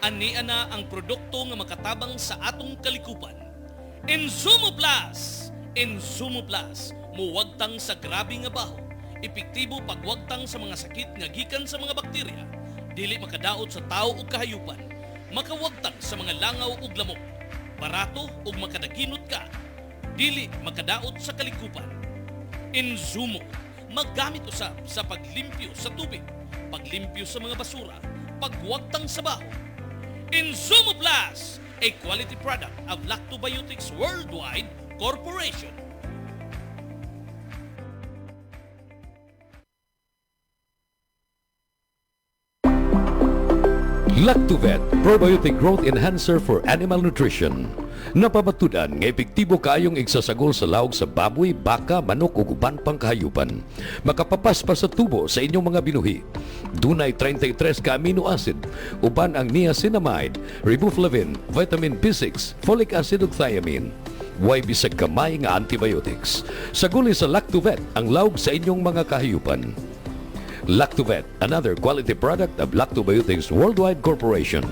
Ani ana ang produkto nga makatabang sa atong kalikupan. Insumo Plus! Insumo Plus, muwagtang sa grabe nga baho. Epektibo pagwagtang sa mga sakit nga gikan sa mga bakterya. Dili makadaot sa tao ug kahayupan. Makawagtang sa mga langaw ug lamok. Barato ug makadaginot ka. Dili makadaot sa kalikupan. Insumo, maggamit usab sa paglimpyo sa tubig, paglimpyo sa mga basura, pagwagtang sa baho. Insumo Plus, a quality product of Lactobiotics Worldwide Corporation. Lactovet, probiotic growth enhancer for animal nutrition. Napabatudan nga epektibo kaayong igsasagol sa lawg sa baboy, baka, manok ug uban pang kahayupan. Makapapas pa sa tubo sa inyong mga binuhi. Dunay 33 ka amino acid, uban ang niacinamide, riboflavin, vitamin B6, folic acid ug thiamine. Way bisag kamay nga antibiotics. Saguli sa Lactovet ang lawg sa inyong mga kahayupan. Lactovet, another quality product of Lactobiotics Worldwide Corporation.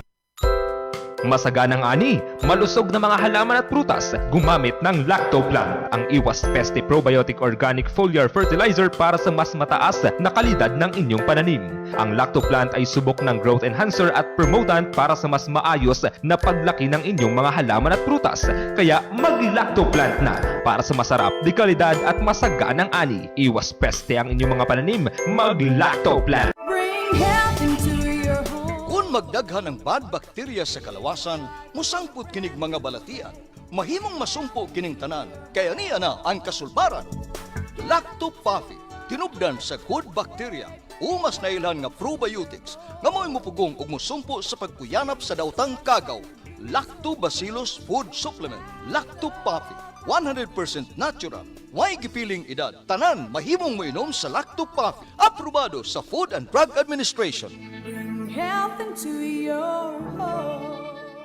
Masaganang ani, malusog na mga halaman at prutas, gumamit ng Lactoplant, ang iwas peste probiotic organic foliar fertilizer para sa mas mataas na kalidad ng inyong pananim. Ang Lactoplant ay subok ng growth enhancer at promotant para sa mas maayos na paglaki ng inyong mga halaman at prutas. Kaya mag-Lactoplant na para sa masarap, di kalidad at masaganang ani. Iwas peste ang inyong mga pananim, mag-Lactoplant. Bring health into your home. Kung magdaghan ng bad bacteria sa kalawasan, musangput kinig mga balatian. Mahimong masumpo kining tanan, kaya niya na ang kasulbaran. Lactopuffy, tinubdan sa good bacteria. Umas na ilan nga probiotics, nga mo'y mupugong ug musumpo sa pagkuyanap sa dautang kagaw. Lactobacillus Food Supplement, Lactopuffy, 100% natural. May gipiling edad. Tanan, mahimong moinom sa Lactopuffy. Aprobado sa Food and Drug Administration. Bring health into your home.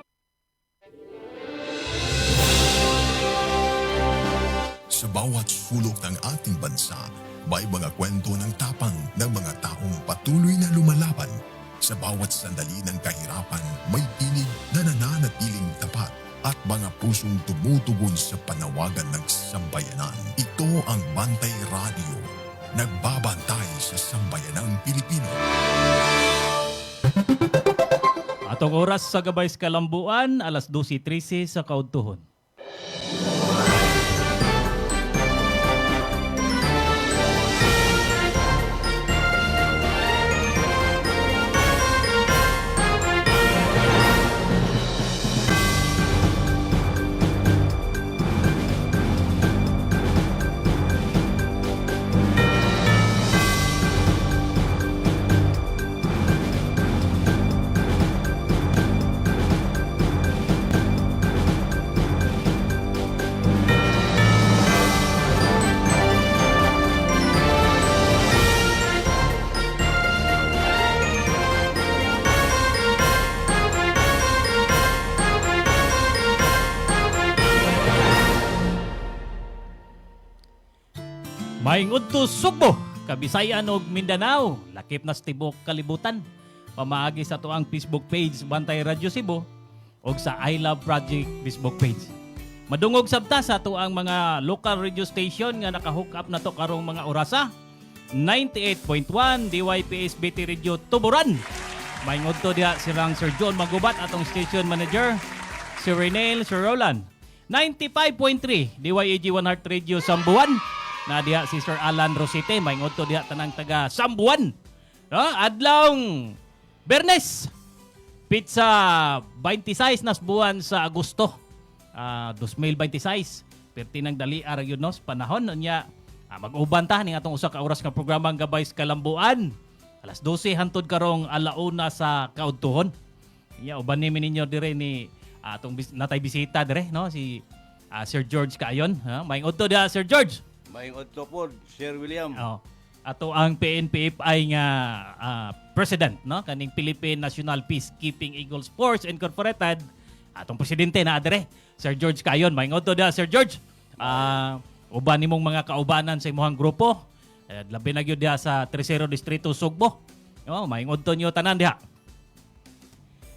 Sa bawat sulok ng ating bansa, may mga kwento ng tapang ng mga taong patuloy na lumalaban. Sa bawat sandali ng kahirapan, may tinig na nananatiling tapat at mga pusong tumutugon sa panawagan ng sambayanan. Ito ang Bantay Radio, nagbabantay sa sambayanang Pilipino. Atong oras sa Gabay sa Kalambuan, alas 12:13 sa kaudtuhon. Maingod to Sugbo, Kabisayan ug Mindanao, lakip na sa tibok kalibutan. Pamaagi sa tuang Facebook page Bantay Radio Cebu ug sa I Love Project Facebook page. Madungog sabta sa tuang mga local radio station nga naka-hook up na to karong mga orasa. 98.1 DYPS BT Radio Tuburan. Maingod to diha sirang Sir John Magubat atong station manager, si Renel Sir Roland. 95.3 DYAG One Heart Radio Sambuan. Na diha si Sir Alan Rosite, maingod to diha tanang taga Sambuan. No? Adlawng Bernes, pizza 26 nas buwan sa Agosto 2026. Perti ng dali ara yun no, panahon niya mag-uban ta ning atong usa ka oras nga programang Gabay sa Kalambuan. Alas 12 hantod karong alauna sa kaudtuhon. Iya uban ni ninyo dire ni atong natay bisita dire no si Sir George Kaayon, ha? Maingod to diha Sir George. Maing otlo po, Sir William. Oh. Ato ang PNPFI nga president no kaning Philippine National Peacekeeping Eagles Force Incorporated. Atong presidente na adre, Sir George Kaayon. Maingod to diha Sir George. Uban nimong mga kaubanan sa imong grupo. Labi na gyud diha sa Tercero Distrito Sugbo. Oh, maingod to niyo tanan diha.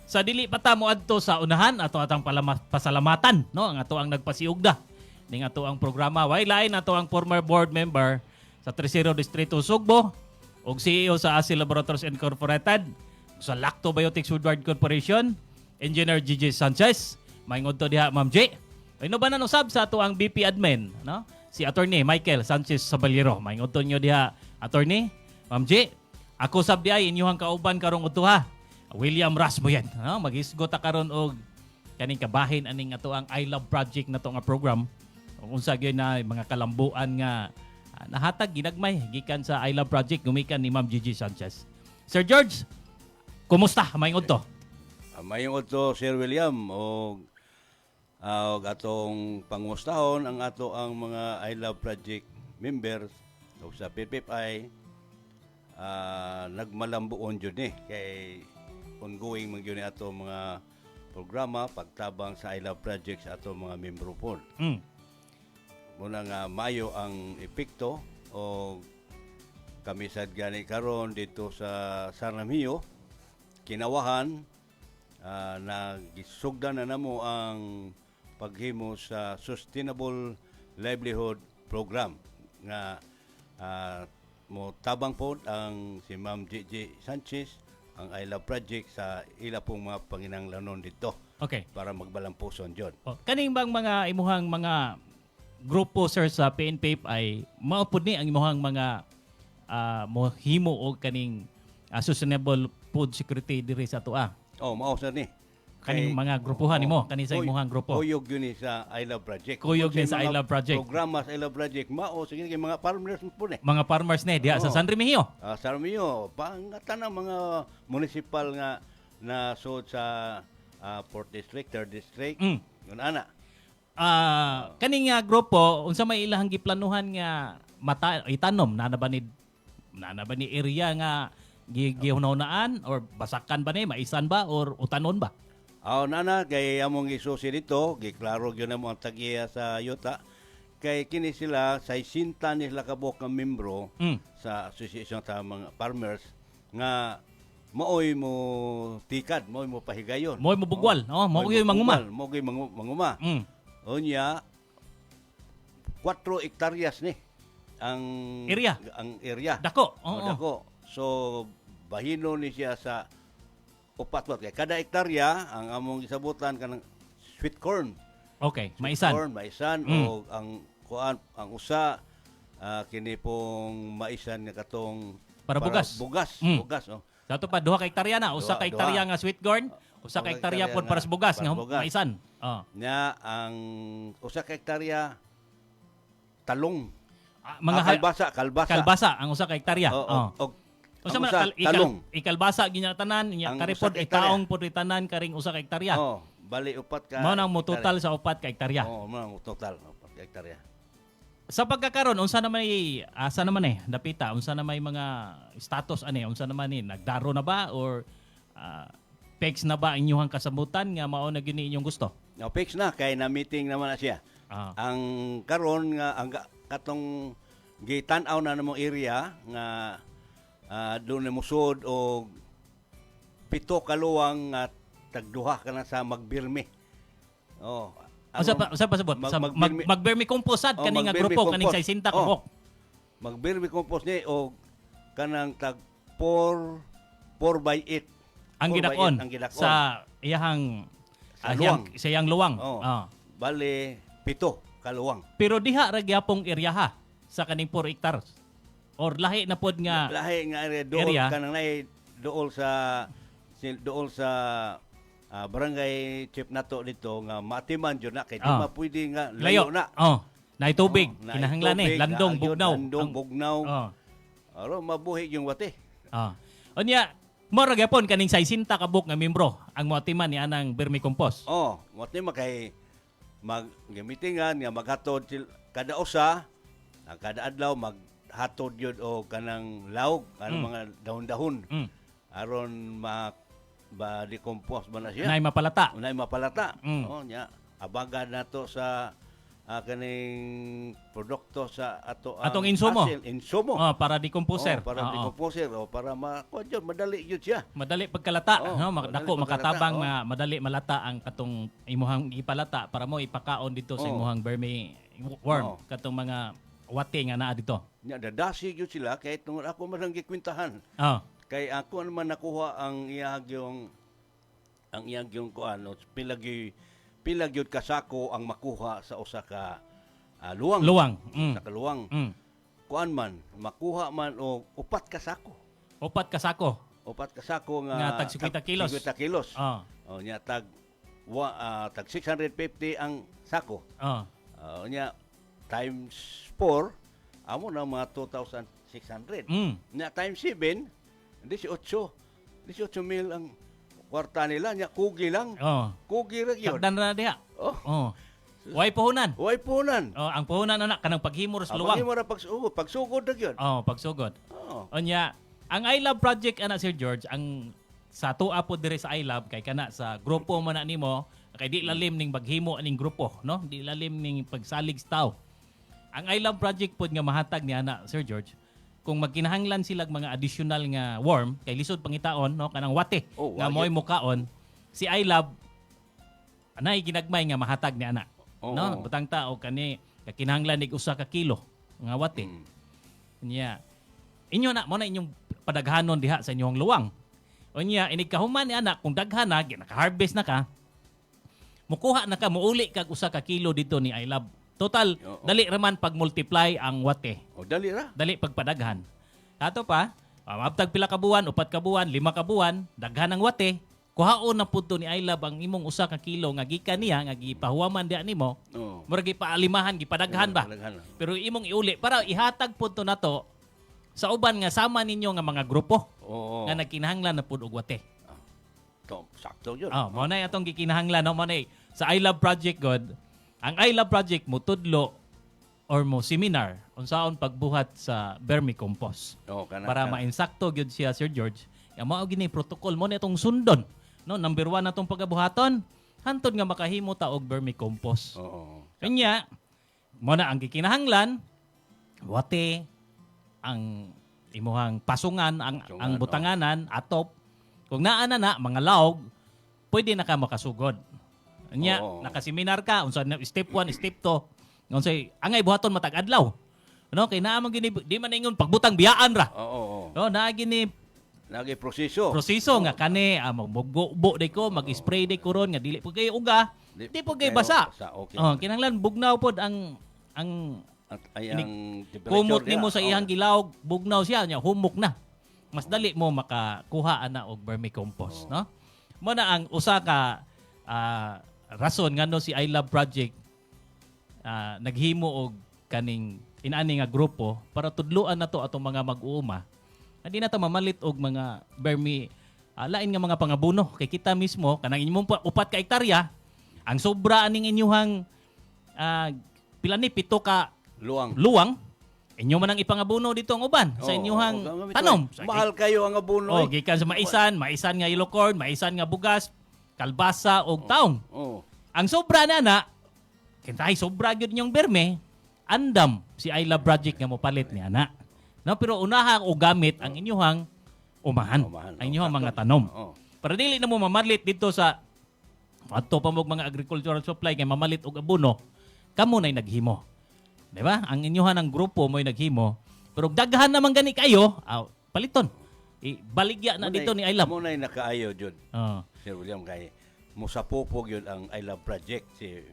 Sa dili pa ta mo adto sa unahan ato atang pasalamatan no ang ato ang nagpasiugda ning ato ang programa. Way lain ato ang former board member sa 30 Distrito Sugbo ug CEO sa ASI Laboratories Incorporated, sa Lactobiotics Woodward Corporation, Engineer Gigi Sanchez, maingod to diha Ma'am J. Ino ba na usab sa ato ang VP admin no? Si Attorney Michael Sanchez Saballero. Maingod to nyo diha Attorney Ma'am J. Ako sab di ay inyong kauban karong utuha. William Rasmuyen, no? Mag-isgot ta karon og kaning kabahin aning ato ang I Love Project na to nga program. Unsa gyud na mga kalambuan nga nahatag ginagmay gikan sa I Love Project gumikan ni Ma'am Gigi Sanchez. Sir George, kumusta? Maingod to? Mayong to Sir William o atong pangustahon ang ato ang mga I Love Project members o sa PPFI nagmalambuon jud ni kay ongoing man gyud ni ato mga programa pagtabang sa I Love Project sa ato mga membro po. Muna nga maayo ang epekto o kami sad gani karon dito sa Sarnamio kinawahan na gisugdan na namo ang paghimo sa Sustainable Livelihood Program nga mo tabang po ang si Ma'am Gigi Sanchez ang I Love Project sa ila pong mga panginahanglanon dito. Okay. Para magbalampuson jud. Kaning bang mga imuhang mga grupo sir sa PNP ay maupod ni ang imuhang mga mohimo o kaning sustainable food security diri sa atoa. Mao sir ni. Kaning mga grupuhan nimo kani sa imuhang grupo. Kuyog yun ni sa I Love Project. Kuyog din sa I Love Project. Programa sa I Love Project mao sige kay mga farmers po ni. Mga farmers ni diha sa San Remigio. Sa Romeo, pangatan ng mga municipal nga na so sa 4th District, 3rd District. Yun ana. Kaning nga grupo unsa may ilahang giplanuhan nga itanom na ba ni area nga gihunaunaan or basakan ba ni maisan ba or utanon ba? Nana kay among isusi dito, giklaro gyud namo ang tagiya sa yuta. Kay kini sila sa 60 nila kabok nga membro sa association sa mga farmers nga maoy mo tikad, maoy mo pahigayon. Maoy mo bugwal, maoy manguma. Maoy manguma. Unya 4 hektaryas ni ang area. Dako. Dako. So bahino ni siya sa upat kay kada hektarya ang among isabutan kanang sweet corn. Okay, maisan. Corn, maisan o ang ang usa kini pong maisan nga katong para bugas. Bugas. Sa ato pa 2 ka hektarya na, usa ka hektarya nga sweet corn, usa ka hektarya pod para sa bugas nga maisan. Nya ang usa ka hektarya talong. Mga kalbasa ang usa ka hektarya. Usa man talong. Ikalbasa ginya tanan nya kari pod itaong pod tanan karing usa ka hektarya. Bali upat ka. Mao nang mo total sa 4 ka hektarya. Mao nang total 4 ka hektarya. Sa pagkakaron unsa naman asa naman dapita unsa na may mga status unsa naman nagdaro na ba or fix na ba inyong kasabutan nga mao na gini inyong gusto? Fix na kay na meeting naman na siya. Ang karon nga ang katong gitan-aw na namong area nga doon na musod o 7 kaluwang at tagduha ka na sa magbirmi. Usa pa sabot sa magbermi compost kani nga grupo kaning 60 kabok. Magbermi compost ni o kanang tag 4/8 ang gidakon sa iyang sa iyang luwang. Bali 7 kaluwang. Pero diha ra gyapong area sa kaning 4 hectares. Or lahi na pod nga lahi nga area kanang dool sa barangay chief nato dito nga matiman jud na kay di mapwede nga layo na. Na tubig kinahanglan landong bugnaw. Aro mabuhi yung wate. Unya mo ra gyapon kaning 60 kabuk nga membro ang moatiman ni anang vermicompost. Moatiman kay maggamitingan nga maghatod kada usa kada adlaw hatod yun o kanang laog mga dahon-dahon aron ma-decompose ba na siya nay mapalata nya abagan nato sa kaning produkto sa Atong insumo. insumo. Para decomposer. Para decomposer para madali yun siya. Madali pagkalata, no? madali Dako pagkalata, makatabang madali malata ang katong imuhang ipalata para mo ipakaon dito sa imuhang vermi worm katong mga wate nga naa dito. Nya dadasi gyud sila kay tungod ako man gikwintahan. Oh. Kay ako naman nakuha ang iyang kuano pila gyud kasako ang makuha sa usa ka luwang. Luwang. Sa kaluwang. Kuan man makuha man og 4 kasako. 4 kasako. 4 kasako Nga tag 50 kilos. 50 kilos. Oh. Nya tag 650 ang sako. Oh. Nya times 4 amo na mga 2,600. Nya times 7 18 mil ang kwarta nila nya kugi lang. Oh. Kugi ra gyud. Sakdan na diha. Oh. Oh. Way puhunan. Way punan. Oh, ang puhunan anak kanang paghimo sa luwang. Paghimo ra pagsugod ra gyud. Oh, pagsugod. Oh. Onya, ang I Love Project ana Sir George, ang sa tuwa po dire sa I Love kay kana sa grupo mo na nimo, kay di lalim ning paghimo aning grupo, no? Di lalim ning pagsalig sa tao. Ang I Love Project pod nga mahatag ni ana Sir George, kung magkinahanglan sila mga additional nga worm kay lisod pangitaon, no, kanang wate nga moy mukaon, si I Love anay ginagmay nga mahatag ni ana. No, butang tao kani kinahanglan nig usa ka kilo nga wate. Nya inyo na mo na inyong padaghanon diha sa inyong luwang. Unya inig kahuman ni anak kung daghan na naka-harvest na ka, mukuha na ka muuli kag usa ka kilo dito ni I Love. Total dali raman pag multiply ang wate. Dali ra. Dali pagpadaghan. Ato pa, mabtag pila ka buwan, 4 ka buwan, 5 ka buwan, daghan ang wate. Kuhaon na pudto ni I Love ang imong usa ka kilo nga gikan niya nga gipahuwaman diha nimo. Murag gipaalimahan, gipadaghan ba? Pero imong iuli para ihatag pudto nato sa uban nga sama ninyo nga mga grupo nga nagkinahanglan na pud og wate. Sakto yun. Mo na atong gikinahanglan no mo na sa I Love Project God. Ang I Love Project mo tudlo or mo seminar unsaon pagbuhat sa vermicompost. Para mainsakto gyud siya Sir George. Ya mao gini protocol mo na itong sundon. No, number 1 natong pagabuhaton hantod nga makahimo ta og vermicompost. Kanya mo na ang gikinahanglan wate ang imuhang pasungan ang butanganan atop kung naa na mga laog pwede na ka makasugod. Nya nakaseminar ka unsa step 1 step 2 unsay angay buhaton matag adlaw. No kay naa man gini di man ingon pagbutang biyaan ra. No naa gini nagi proseso nga kani magbubo day ko mag-spray day ko ron nga dili po kay uga di po kay basa. Kinahanglan bugnaw pod ang kumot nimo sa iyang gilawg bugnaw siya nya humok na. Mas dali mo makakuha ana og vermicompost, no? Mo na ang usa ka rason ngano si I Love Project naghimo og kaning inani nga grupo para tudloan nato atong mga mag-uuma. Hindi na ta mamalit og mga vermi lain nga mga pangabuno kay kita mismo kanang inyong 4 ka hektarya ang sobra aning inyuhang pila ni 7 ka luwang inyo man ang ipangabuno dito ang uban sa inyuhang tanom. Mahal kayo ang abono. Gikan sa maisan nga yellow corn, maisan nga bugas, kalbasa og taong. Ang sobra na kintay sobra gyud nyong berme, andam si I Love Project nga mopalit ni ana. No, pero unaha og gamit ang inyuhang umahan, ang inyuhang mga tanom. Para dili na mo mamalit dito sa adto pa mo mga agricultural supply kay mamalit og abono, kamo nay naghimo. Di ba? Ang inyuhan ng grupo mo'y naghimo. Pero daghan naman gani kayo, paliton. Baligya na dito ni I Love. Muna'y nakaayo, Jud. Sir William, kay musapupog yun ang I Love Project, si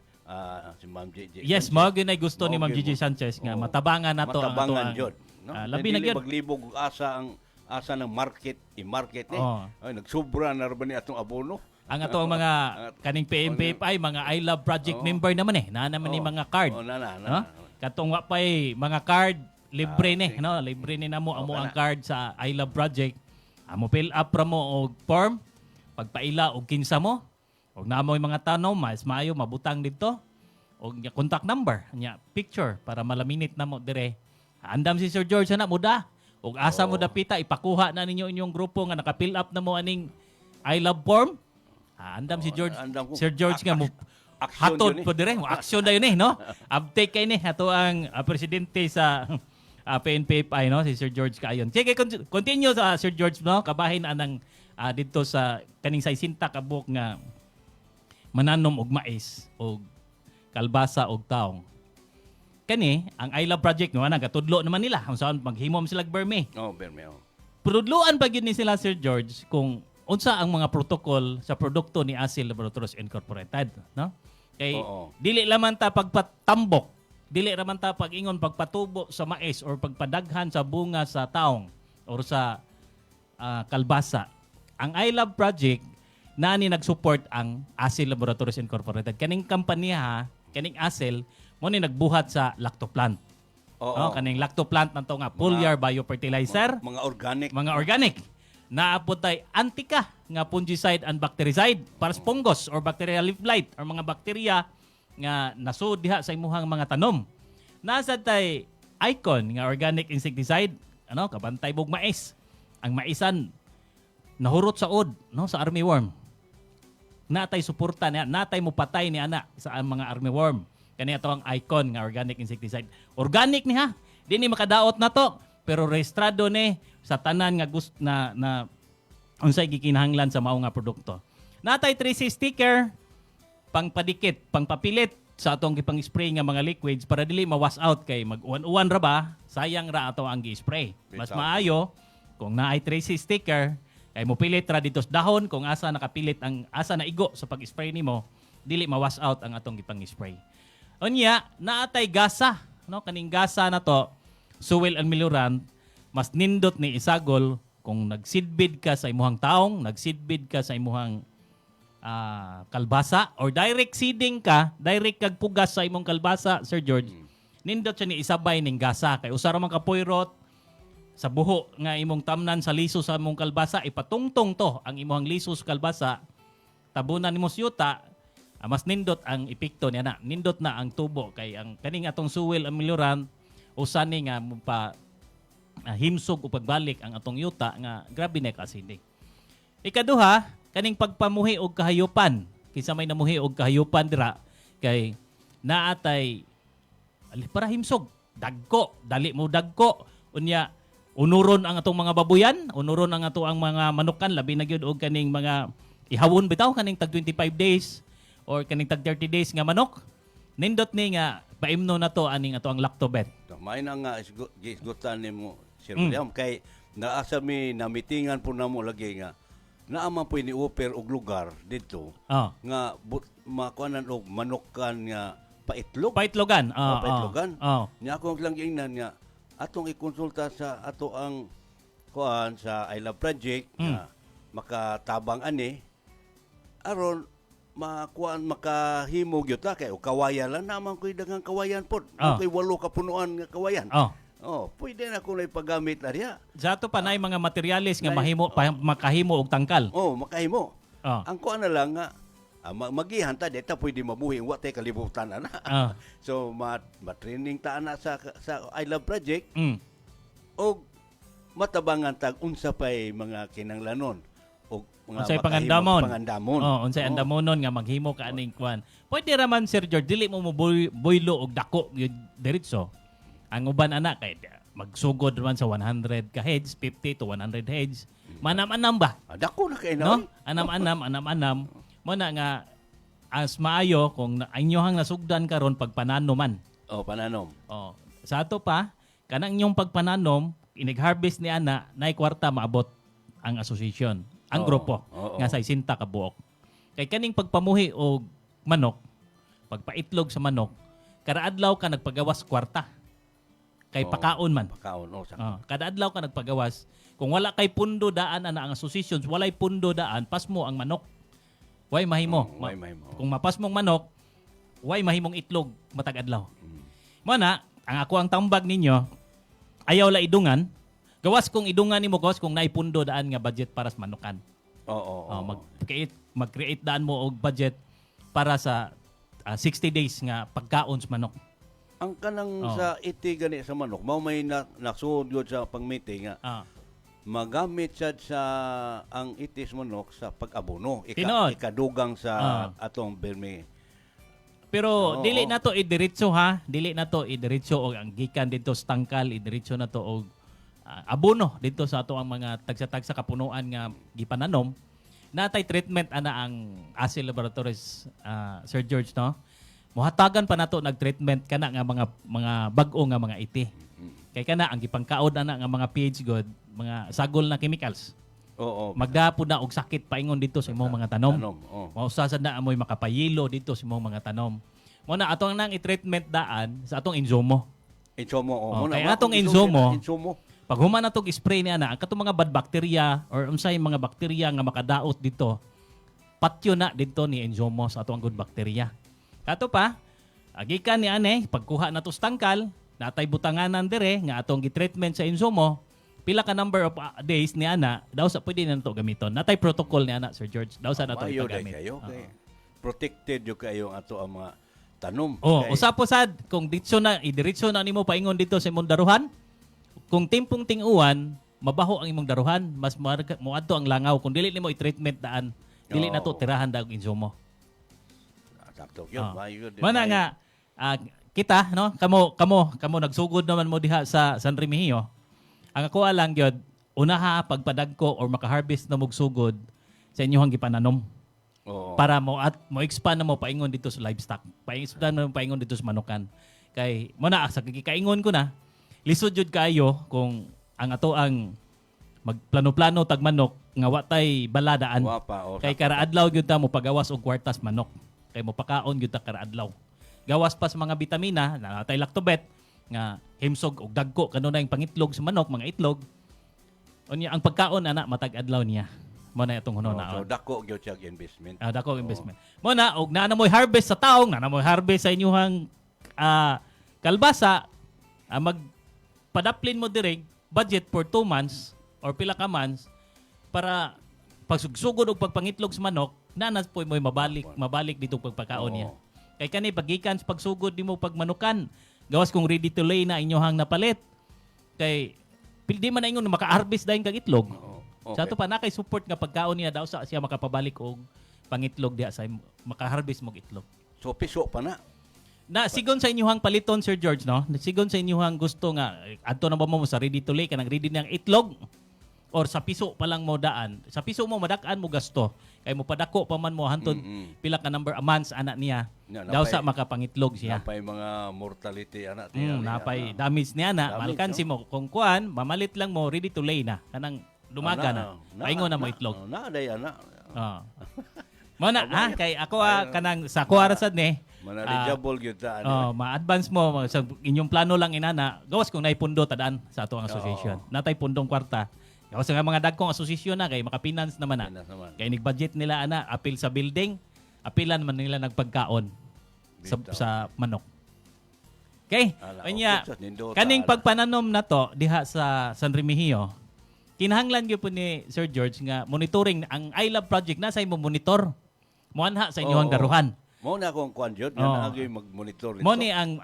Ma'am JJ. Yes, mao gyud ay gusto ni Ma'am JJ Sanchez nga matabangan nato ang ato. Matabangan, Jud. Labi na gyud. Maglibog asa ng market, i-market ni. Ay, nagsubra na rin ba ni atong abono? Ang ato mga kaning PMPFI, mga I Love Project member naman na naman ni mga card. Katong wa pay mga card libre ni, no? Libre ni namo amo ang card sa I Love Project. Amo fill up ra mo og form, pagpaila og kinsa mo. Og namo mga tanom, mas maayo mabutang dito. Og contact number, nya picture para malaminit namo dire. Andam si Sir George na muda. Og asa mo dapita ipakuha na ninyo inyong grupo nga naka-fill up na mo aning I Love form. Andam si George, Sir George nga Action hatod yun eh. po dire, action na yun no? Uptake kay ni ato ang presidente sa PNPFI no, si Sir George Kayon. Sige, continue sa Sir George no, kabahin anang dito sa kaning 60 kabuk nga mananom og mais og kalbasa og taong. Kani ang I Love Project no, nagatudlo naman nila kung saan maghimom sila Berme. Berme. Pudluan pa gyud ni sila Sir George kung unsa ang mga protocol sa produkto ni Asil Laboratories Incorporated, no? Kay dili laman ta pagpatambok, dili raman ta pag-ingon pagpatubo sa mais or pagpadaghan sa bunga sa taong or sa kalbasa. Ang I Love Project nani nag-support ang Asil Laboratories Incorporated. Kaning kompanya, kaning Asil mo ni nagbuhat sa lactoplant. No, kaning lactoplant nanto nga foliar biofertilizer, Mga organic. mga organic. Naapotay antika nga fungicide and bactericide para sa fungus or bacterial leaf blight or mga bakterya nga nasud diha sa imuhang mga tanom. Nasa tay Icon nga organic insecticide, ano, kabantay bog mais. Ang maisan nahurot sa od, no, sa armyworm. Natay suporta niya, natay mo patay ni ana sa mga armyworm. Kani ato ang Icon nga organic insecticide. Organic ni ha. Di ni makadaot na to, pero rehistrado ni sa tanan nga gusto na unsay gikinahanglan sa mao nga produkto. Natay 3C sticker pangpadikit, pangpapilit sa atong gipang-spray nga mga liquids para dili ma-wash out kay mag-uwan-uwan ra ba, sayang ra ato ang gi-spray. Mas maayo kung naay 3C sticker kay mo pilit ra dito sa dahon kung asa nakapilit ang asa na igo sa pag-spray nimo, dili ma-wash out ang atong gipang-spray. Unya, naatay gasa, no, kaning gasa na to, Suwel and Milurant, mas nindot ni isagol kung nagsidbid ka sa imuhang taong, nagsidbid ka sa imuhang kalbasa, or direct seeding ka, direct kag pugas sa imong kalbasa, Sir George, nindot siya ni isabay ning gasa. Kay usara man kapoyrot sa buho nga imong tamnan sa liso sa imong kalbasa, ipatungtong to ang imong liso sa kalbasa, tabunan nimo siyuta, mas nindot ang epekto niya na. Nindot na ang tubo. Kay ang kaning atong Suwel and Milurant, usani nga pa himsog o pagbalik ang atong yuta nga grabe na kasidig. Ikaduha, kaning pagpamuhi og kahayupan. Kinsa may namuhi og kahayupan dira kay naatay para himsog, dagko, dali mo dagko. Unya unuron ang atong mga babuyan, unuron ang ato ang mga manukan, labi na gyud og kaning mga ihawon bitaw kaning tag 25 days or kaning tag 30 days nga manok. Nindot ni nga paimno na to aning ato ang lactobet. May na nga isgutan ni mo, Sir William, kay naasa mi namitingan po na mo lagi nga naaman po ini-offer og lugar dito nga makuanan og manukan nga paitlog. Paitlogan. Paitlogan. Nya ako lang ingnan nga atong ikonsulta sa ato ang kuan sa I Love Project nga makatabang ani aron makuan makahimo gyud ta kay o kawayan lang naman ko'y daghang kawayan pod. Ko'y 8 ka punuan nga kawayan. Pwede na kung ipagamit na riya. Sa ato pa na mga materyales nga mahimo makahimo og tangkal. Makahimo. Ang kuan na lang nga magihan ta deta pwede mabuhi wa tay kalibutan ana. So ma-training ta ana sa I Love Project. Og matabangan tag unsa pay mga kinanglanon. Unsay pangandamon. Unsay Oh. andamonon nga maghimo ka aning kwan. Pwede ra man Sir George dili mo boylo og dako diretso. Ang uban ana kay magsugod man sa 100 ka heads, 50 to 100 heads. Manam-anam ba? Dako na kay no? Anam-anam. Mo na nga as maayo kung inyohang nasugdan karon pagpananom man. Pananom. Sa ato pa kanang inyong pagpananom, inig-harvest ni ana nay kwarta maabot ang association. Ang grupo nga sa 60 ka buok. Kay kaning pagpamuhi og manok, pagpaitlog sa manok, kada adlaw ka nagpagawas kwarta. Kay pakaon man. Pakaon kada adlaw ka nagpagawas. Kung wala kay pundo daan ana ang associations, walay pundo daan, pasmo ang manok. Way mahimo. Kung mapas mong manok, way mahimong itlog matag adlaw. Mana, ang ako ang tambag ninyo, ayaw la idungan. Gawas kung idungan nimo, gawas kung naipundo daan nga budget para sa manukan. Mag-create daan mo og budget para sa 60 days nga pagkaon sa manok. Ang kanang sa iti gani sa manok, mao may nasuod yun sa pang-meeting nga magamit sad sa ang itis manok sa pag-abono. Ikadugang sa atong Berme Pero Oo. dili na to idiretso ha. Dili na to idiretso og ang gikan dito sa tangkal, idiretso na to og abono dito sa ato ang mga tagsa-tagsa kapunuan nga gipananom. Natay treatment ana ang ASI Laboratories, Sir George, no? Muhatagan pa nato nag-treatment kana nga mga bag-o nga mga iti. Kay kana ang gipangkaod ana nga mga pH good, mga sagol na chemicals. Oo. Magdapod na og sakit paingon dito sa imong mga tanom. Oo. Mausasad na amoy makapayilo dito sa imong mga tanom. Mo na atong nang i-treatment daan sa atong insumo. Insumo. Oh, kaya atong insumo, Insumo. pag human na itong spray niya na, ang katong mga bad bacteria or unsay mga bacteria nga makadaot dito, patyo na dito ni insumo sa atong good bacteria. Kato pa, agikan ni ane, pagkuha na to sa tangkal, natay butanganan dire nga atong gi-treatment sa insumo, pila ka number of days ni ana, daw sa pwede na to gamiton. Natay protocol ni ana, Sir George, daw sa nato Mayo ipagamit. kayo. Oo. Protected yung kayo ang ato ang mga tanom. Oh, Kay- usapo sad kung ditso na idiretso na nimo paingon dito sa imong daruhan. Kung timpong ting-uwan, mabaho ang imong daruhan, mas moadto ang langaw. Kung dili nimo i-treatment daan, dili na to Oo. tirahan daog insumo. Sakto yun. Oh. Mayo din. Mana Mayo. nga kita no, kamo nagsugod naman mo diha sa San Remigio. Ang ako lang gyud, unaha pagpadagko or makaharvest na mugsugod sa inyong gipananom. Oo. Para mo expand na mo paingon dito sa livestock. Expand na mo paingon dito sa manukan. Kay mo na sa kikaingon ko na lisod jud kayo kung ang ato ang magplano-plano tag manok nga watay baladaan. Wapa, o, Kay sakto. karaadlaw gyud ta mo pagawas og kwartas manok. Kay mo pakaon gyud ta karaadlaw. Gawas pa sa mga bitamina na natay lactobet nga himsog og dagko kanunay ang pangitlog sa manok, mga itlog. Unya ang pagkaon ana matag adlaw niya. Mo na itong huno Oo, na. so dako gyud siya investment. Dako investment. Mo na og na mo'y harvest sa taong, na mo'y harvest sa inyong kalbasa, magpadaplin mo direct budget for 2 months or pila ka months para pagsugsugod og pagpangitlog sa manok, nanas po mo'y mabalik dito pagpakaon niya. Oo. Kay kani pagikan sa pagsugod nimo pagmanukan, gawas kung ready to lay na inyohang napalit. Kay di man na ingon maka-harvest dayon kag itlog. Oo. Sa ato pa na kay support nga pagkaon niya daw sa siya makapabalik og pangitlog diha sa makaharvest mog itlog. So piso pa na. Na sigon sa inyong paliton, Sir George, no? Sigon sa inyong gusto nga adto na ba mo sa ready to lay kanang ready nang itlog or sa piso pa lang mo daan. Sa piso mo madak-an mo gasto. Kay mo padako pa man mo hantod pila ka number a months anak niya. Na, Daw sa napay- makapangitlog siya. Napay mga mortality anak niya. Napay damage niya na. Damage, Malkansi mo. Kung kuan, mamalit lang mo, ready to lay na. Kanang dumaga na. Paingon na mo itlog. Na day anak. Mo na, kay ako kanang sa ako arasad ni. Manageable gyud ta ano. Ma-advance mo sa inyong plano lang inana. Gawas kung naipundo tadaan sa atong association. Natay pundong kwarta. Gawas nga mga dagkong association na kay maka-finance naman na. Pinas naman. Kay nag-budget nila ana apil sa building, apilan man nila nagpagkaon sa manok. Okay? Kanya, okay, nindo kaning ta- pagpananom na to diha sa San Remigio, kinahanglan gyud po ni Sir George nga monitoring ang I Love Project na sa imo monitor. Muanha sa inyong Oo. daruhan. Mo na akong kwan jud, Oo. na agi mag-monitor nito. Mo ni ang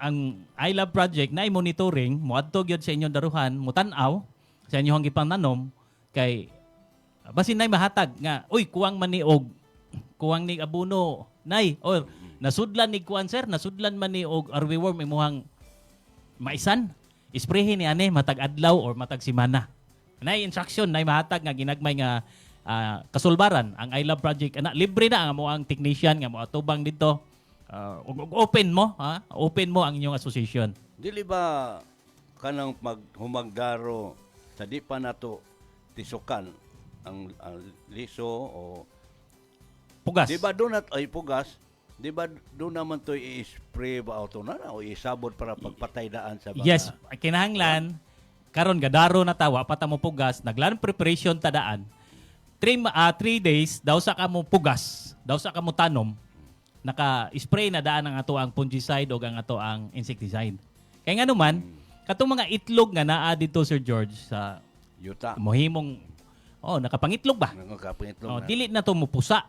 I Love Project na i-monitoring, muadto gyud sa inyong daruhan, mutan-aw sa inyong gipananom kay basin nay mahatag nga, uy kuwang maniog, kuwang ni abono, nay or nasudlan ni kuan sir, nasudlan man ni og arwyworm imuhang maisan. Isprehin ni ani matag adlaw or matag simana. Nay instruction nay mahatag nga ginagmay nga kasulbaran ang I Love Project ana libre na ang mo ang technician nga mo atubang dito. Open mo ha, open mo ang inyong association. Dili ba kanang maghumagdaro sa di pa nato tisukan ang liso o Pugas. di ba doon ay pugas? Di ba doon naman to i-spray ba auto na o isabot para pagpatay daan sa mga Yes, kinahanglan karon gadaro na tawa pata mo pugas, naglan preparation tadaan. 3 days daw sa kamo pugas, daw sa kamo tanom, naka-spray na daan ang ato ang fungicide o ang ato ang insecticide. Kaya nga naman, katong mga itlog nga naa dito Sir George sa yuta. mohimong nakapangitlog ba? Nangakapangitlog na. Dili na to mupusa.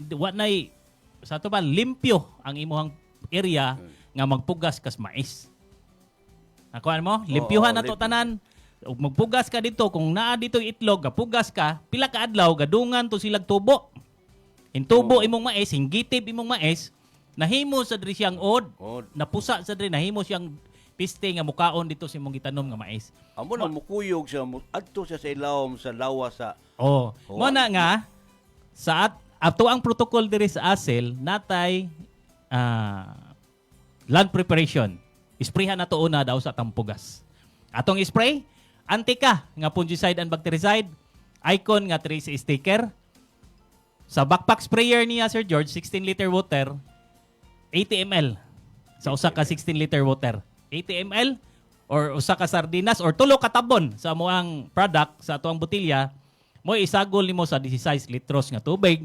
Wa nay sa to ba limpyo ang imuhang area nga magpugas kas mais. Nakuha mo? Limpyuhan na to limpyo. tanan. Ug magpugas ka dito kung naa dito itlog, gapugas ka, pila ka adlaw gadungan to silag tubo. Intubo imong mais, hinggitib imong mais, nahimo sa diri siyang od, Od. napusa sa diri, nahimo siyang piste nga mukaon dito sa imong gitanom nga mais. Amo na mukuyog siya, adto siya sa ilawom sa lawa sa Oh, mo na nga sa ato ang protocol diri sa ASEL natay land preparation. Sprayhan na to una daw sa tampugas. Atong spray, Antika nga fungicide and bactericide, Icon nga trace sticker. Sa backpack sprayer niya Sir George, 16 liter water, 80 ml. Sa usa ka 16 liter water, 80 ml or usa ka sardinas or tulo ka tabon sa amoang product sa atuang botilya, mo isagol nimo sa 16 litros nga tubig.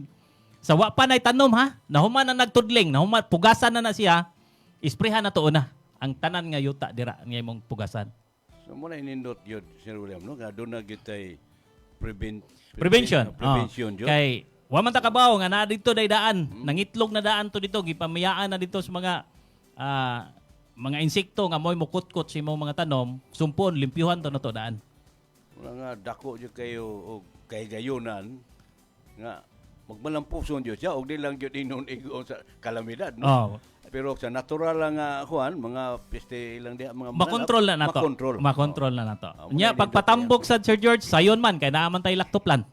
Sa wa pa nay tanom ha, nahuman na nagtudling, nahuman pugasan na siya, isprayhan na to una ang tanan nga yuta dira nga imong pugasan. So mo na inindot yun, Sir William, no? Nga doon na gitay Prevention. Prevention, Oh. Kay wa man ta kabaw nga naa dito day daan, nangitlog na daan to dito, gipamayaan na dito sa mga insekto nga moy mukutkot sa imong mga tanom, sumpon limpyuhan to na to daan. Wala nga dako jud kayo og kay gayunan nga magmalampuson jud siya og di lang jud inon igon sa kalamidad, no? Oh. Pero sa natural lang nga kuan, mga peste lang diha mga Makontrol na nato. Makontrol na nato. Nya pagpatambok sa Sir George, sayon man kay naaman tay lactoplan.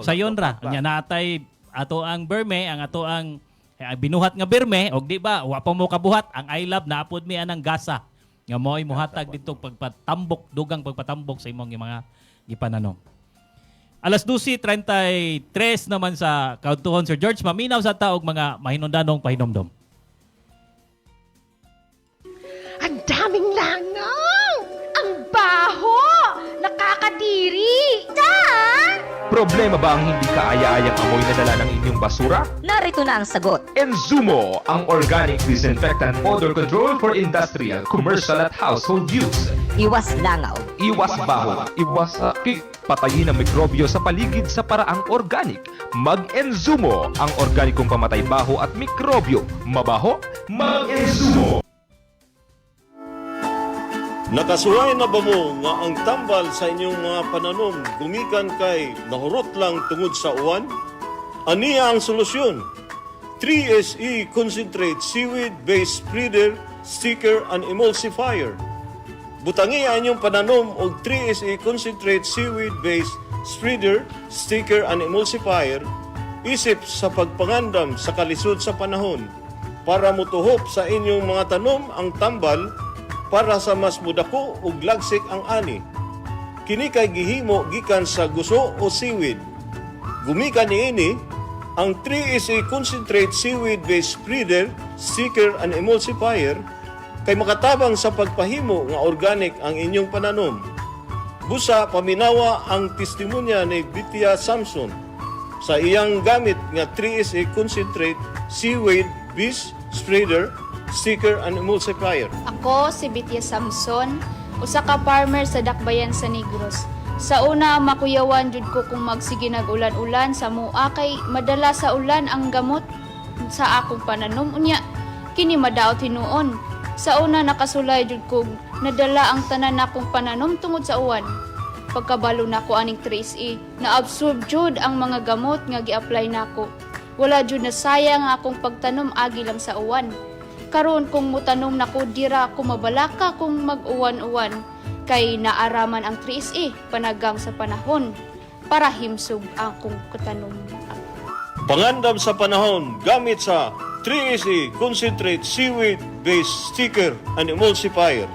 Sayon ra. Nya natay ato ang berme, ang ato ang binuhat nga berme og di ba wa pa mo kabuhat ang I Love naapod mi anang gasa nga mo'y muhatag dito pagpatambok, dugang pagpatambok sa imong mga gipananom. Alas 12:33 naman sa kautuhon Sir George, maminaw sa taog mga mahinungdanong pahinomdom. Ang daming langaw! Ang baho! Nakakadiri! Dan! Problema ba ang hindi kaaya-ayang amoy na dala ng inyong basura? Narito na ang sagot. Enzumo, ang organic disinfectant odor control for industrial, commercial at household use. Iwas langaw. Iwas baho, iwas sakit. Patayin ang mikrobyo sa paligid sa paraang organic. Mag-Enzumo, ang organikong pamatay baho at mikrobyo. Mabaho? Mag-Enzumo! Nakasuway na ba mo nga ang tambal sa inyong mga pananom gumikan kay nahurot lang tungod sa uwan? Aniya ang solusyon. 3SE Concentrate Seaweed Base Spreader, Sticker and Emulsifier. Butangi ang inyong pananom og 3SE Concentrate Seaweed Base Spreader, Sticker and Emulsifier isip sa pagpangandam sa kalisod sa panahon para mutuhop sa inyong mga tanom ang tambal para sa mas mudako ug lagsik ang ani. Kini kay gihimo gikan sa guso o seaweed. Gumikan niini ang 3SE Concentrate Seaweed Base Spreader, Sticker and Emulsifier kay makatabang sa pagpahimo nga organic ang inyong pananom. Busa paminawa ang testimonya ni Bitya Samson sa iyang gamit nga 3SE Concentrate Seaweed Base Spreader, Sticker and Emulsifier. Ako si Bitya Samson, usa ka farmer sa Dakbayan sa Negros. Sa una makuyawan jud ko kung magsige nag-ulan-ulan sa mua kay madala sa ulan ang gamot sa akong pananom unya kini madaot hinuon. Sa una nakasulay jud ko nadala ang tanan nakong pananom tungod sa uwan. Pagkabalo nako aning 3SE, na-absorb jud ang mga gamot nga gi-apply nako. Wala jud na sayang akong pagtanom agi lang sa uwan. Karon kung mutanom nako dira ko mabalaka kung mag-uwan-uwan kay naaraman ang 3SE panagang sa panahon para himsog akong katanom. Pangandam sa panahon gamit sa 3SE Concentrate Seaweed Base Sticker and Emulsifier.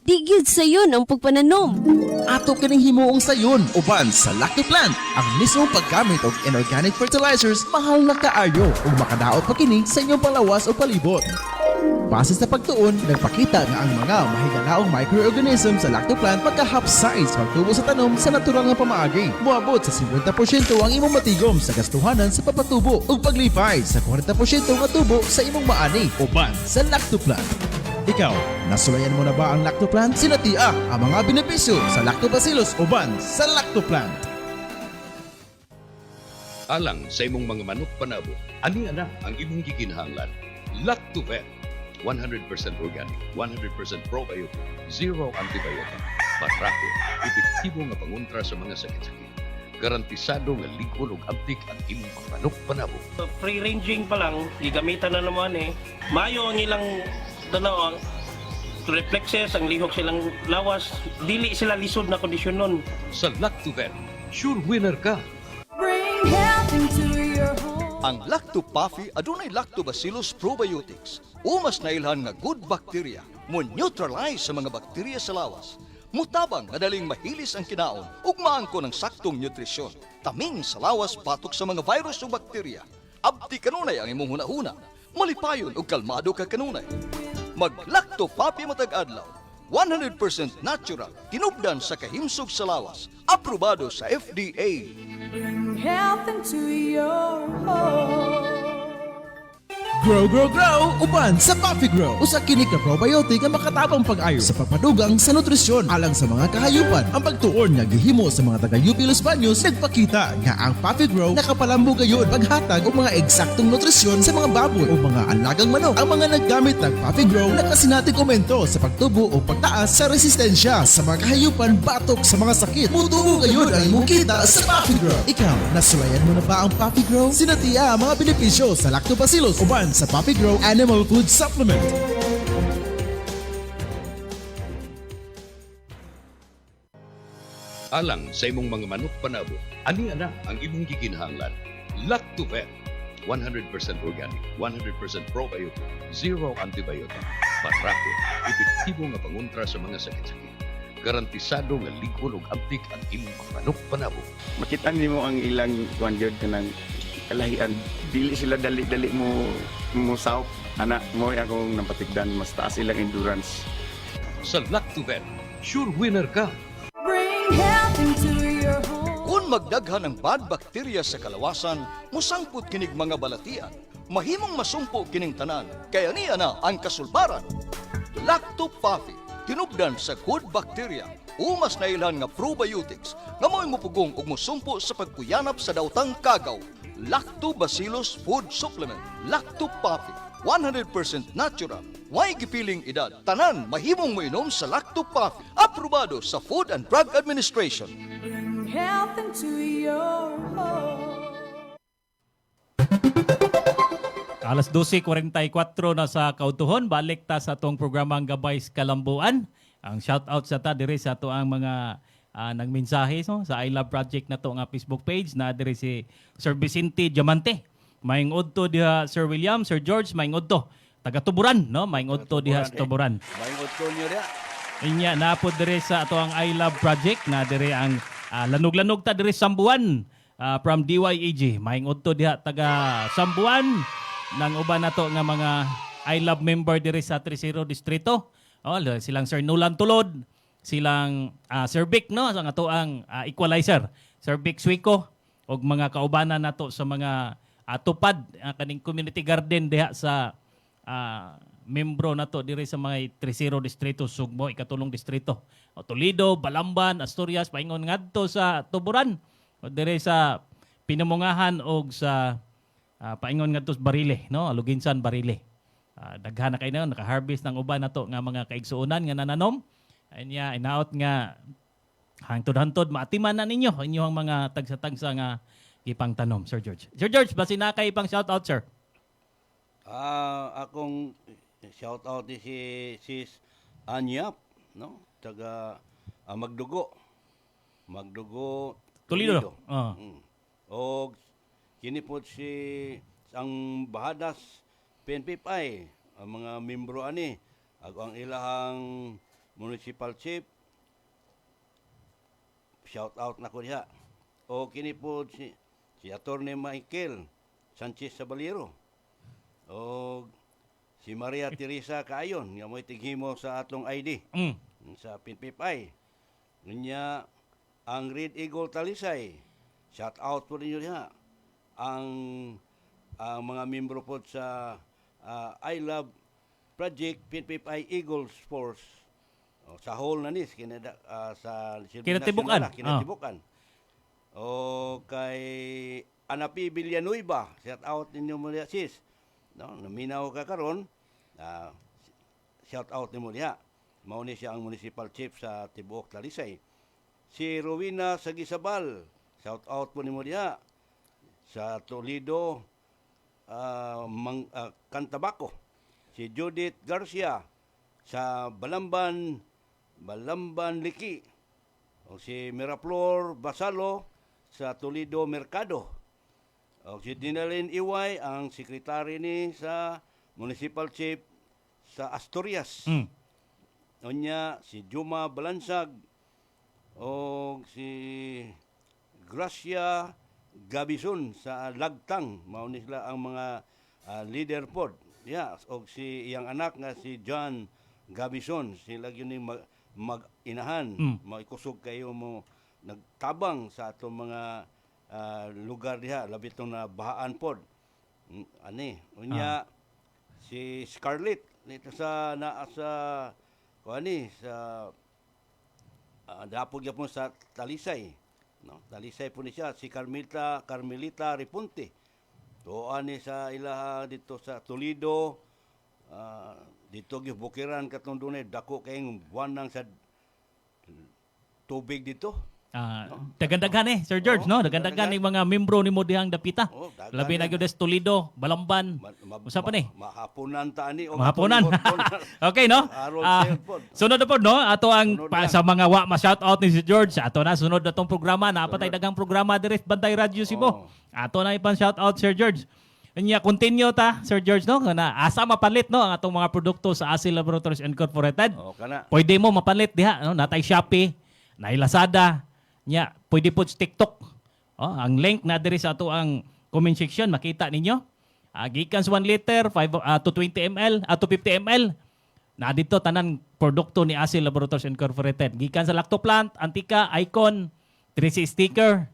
Di gyud sayon ang pagpananom. Ato kining himuong sayon uban sa Lucky Plant. Ang mismong paggamit og inorganic fertilizers mahal na kaayo ug makadaot pa kini sa inyong palawas o palibot. Base sa pagtuon, nagpakita nga ang mga mahigalaong microorganism sa lactoplant magka-half size pagtubo sa tanom sa natural nga pamaagi. Moabot sa 50% ang imong matigom sa gastuhanan sa papatubo ug paglipay sa 40% nga tubo sa imong maani uban sa lactoplant. Ikaw, nasulayan mo na ba ang lactoplant? Sinatia ang mga benepisyo sa lactobacillus uban sa lactoplant. Alang sa imong mga manok panabo, ani ana ang imong gikinahanglan. Lactovet, 100% organic, 100% probiotic, zero antibiotic. Patraco, epektibo nga pangontra sa mga sakit-sakit. Garantisado nga likod ug abtik ang imong manok panabo. Free-ranging pa lang, gigamitan na naman Mayo ang ilang tanaw, reflexes, ang lihok silang lawas, dili sila lisod na kondisyon nun. Sa Lactovet, sure winner ka. Bring health into your home. Ang Lacto-Puffy adunay Lactobacillus probiotics. Umas nailhan nga good bacteria mo neutralize sa mga bakterya sa lawas. Mutabang madaling mahilis ang kinaon ug maangko ng saktong nutrisyon. Taming sa lawas patok sa mga virus o bakterya. Abti kanunay ang imong hunahuna. Malipayon ug kalmado ka kanunay. Mag Lacto-Puffy matag adlaw. 100% natural, tinubdan sa kahimsog sa lawas. Aprobado sa FDA. Bring health into your home. Grow, grow, grow! Uban sa Puffy Grow! Usa kini ka probiotic nga makatabang pag-ayo sa pagpadugang sa nutrisyon alang sa mga kahayupan. Ang pagtuon nga gihimo sa mga taga-UP Los Baños nagpakita nga ang Puffy Grow nakapalambo gayon paghatag og mga eksaktong nutrisyon sa mga baboy o mga alagang manok. Ang mga naggamit ng Puffy Grow nakasinatig komento sa pagtubo o pagtaas sa resistensya sa mga kahayupan batok sa mga sakit. Mutuo gayon ang imong kita sa Puffy Grow. Ikaw, nasulayan mo na ba ang Puffy Grow? Sinatiya ang mga benepisyo sa Lactobacillus uban sa Puffy Grow Animal Food Supplement. Alang sa imong mga manok panabo, ani ana ang imong gikinahanglan. Lactovet, 100% organic, 100% probiotic, zero antibiotic. Patraco, epektibo nga pangontra sa mga sakit-sakit. Garantisado nga likod ug abtik ang imong manok panabo. Makita nimo ang ilang kuan gyud kanang kalahian, dili sila dali-dali mo saop. Anak mo akong napatigdan, mas taas ilang endurance. Sa Lactovet, sure winner ka. Bring health into your home. Kung magdaghan ng bad bacteria sa kalawasan, musangput kinig mga balatian. Mahimong masumpo kining tanan, kaya niya na ang kasulbaran. Lacto-Puffy, tinubdan sa good bacteria. Umas na ilhan nga probiotics nga mo'y mupugong ug musumpo sa pagkuyanap sa daotang kagaw. Lactobacillus Food Supplement. Lacto-Puffy, 100% natural. Way gipiling edad. Tanan mahimong moinom sa Lacto-Puffy. Aprobado sa Food and Drug Administration. Bring health into your home. Alas 12:44 na sa kautuhon, balik ta sa atong programang Gabay sa Kalambuan. Ang shoutout sa ta dire sa ato ang mga nagmensahe sa I Love Project na to nga Facebook page na dire si Sir Vicente Diamante. Maing udto diha Sir William, Sir George, maing udto. Taga Tuburan, no? Maing udto diha sa Tuburan. Maing udto niyo diha. Inya napod dire sa ato ang I Love Project na dire ang lanog-lanog ta dire Sambuan from DYAG. Maing udto diha taga Sambuan nang uban nato nga mga I Love member dire sa Tresero Distrito. Silang Sir Nolan Tulod, silang Sir Vic, no, ang ato ang equalizer, Sir Vic Suico, og mga kaubanan nato sa mga tupad kaning community garden diha sa membro nato dire sa mga Tresero Distrito, Sugbo, ikatulong distrito. Toledo, Balamban, Asturias, paingon ngadto sa Tuburan, o dire sa Pinamungahan og sa paingon ngadto sa Barile, no, Aluginsan, Barile. Daghan na kayo na naka-harvest ng uban nato nga mga kaigsuonan nga nananom. Anya inaot nga hangtod-hantod maatiman na ninyo inyong mga tagsa-tagsa nga gipang tanom, Sir George. Sir George, basi na kay pang shout out, sir. Akong shout out si Sis Anyap, no? Taga Magdugo. Magdugo Toledo. Og kini po si ang Bahadas PNPI, ang mga membro ani, ang ilahang municipal chief, shout out na ko diha. O kini po si Attorney Michael Sanchez Sabaliero. O si Maria Teresa Kaayon, nga mo'y tighimo sa atong ID sa PNPI. Niya ang Red Eagle Talisay, shout out po ninyo diha. Ang mga membro po sa I Love Project PNPI Eagles Force sa whole na nis sa kinatibukan. O kay Anapi Villanueva, shout out ninyo mo sis. No, naminaw ka karon shout out nimo diha. Mao ni siya ang municipal chief sa tibuok Talisay. Si Rowena Sagisabal, shout out po nimo diha. Sa Toledo, Cantabaco. Si Judith Garcia sa Balamban Liki. O si Miraflor Basalo sa Toledo Mercado. O si Dinalyn Iway, ang sekretary ni sa municipal chief sa Asturias. Onya si Juma Balansag o si Gracia Gabison sa Lagtang. Mao ni sila ang mga leader pod. O si iyang anak nga si John Gabison, sila gyud ni mag-inahan. Maikusog kayo mo nagtabang sa atong mga lugar diha, labi tong na bahaan pod. Unya si Scarlett dito sa dapog gyapon sa Talisay. No, Talisay po ni siya. Si Carmelita Ripunte. Tuan ni sa ilaha dito sa Toledo. Dito gibukiran katong dunay dako kayong buwan nang sa tubig dito. Dagandaghan Sir George, no? Dagandaghan yung mga membro ni mo dihang dapita. Labi na gyud sa Toledo, Balamban. Usa pa ni? Mahaponan ta ani o mahaponan. Okay, no? Sunod na po, no? Ato ang sa mga ma-shout out ni si George. Ato na sunod na tong programa, napatay dagang programa diri sa Bantay Radyo Cebu. Ato na ipan shout out Sir George. Nya continue ta Sir George, no? Na asa mapalit, no, ang atong mga produkto sa Asil Laboratories Incorporated. Pwede mo mapalit diha, no? Natay Shopee, nay Lazada. Nya, pwede po sa TikTok. Ang link na diri sa ato ang comment section, makita ninyo. Gikan sa 1 liter, to 20 ml, to 50 ml. Na dito tanan produkto ni Asil Laboratories Incorporated. Gikan sa Lactoplant, Antica, Icon, 3C sticker.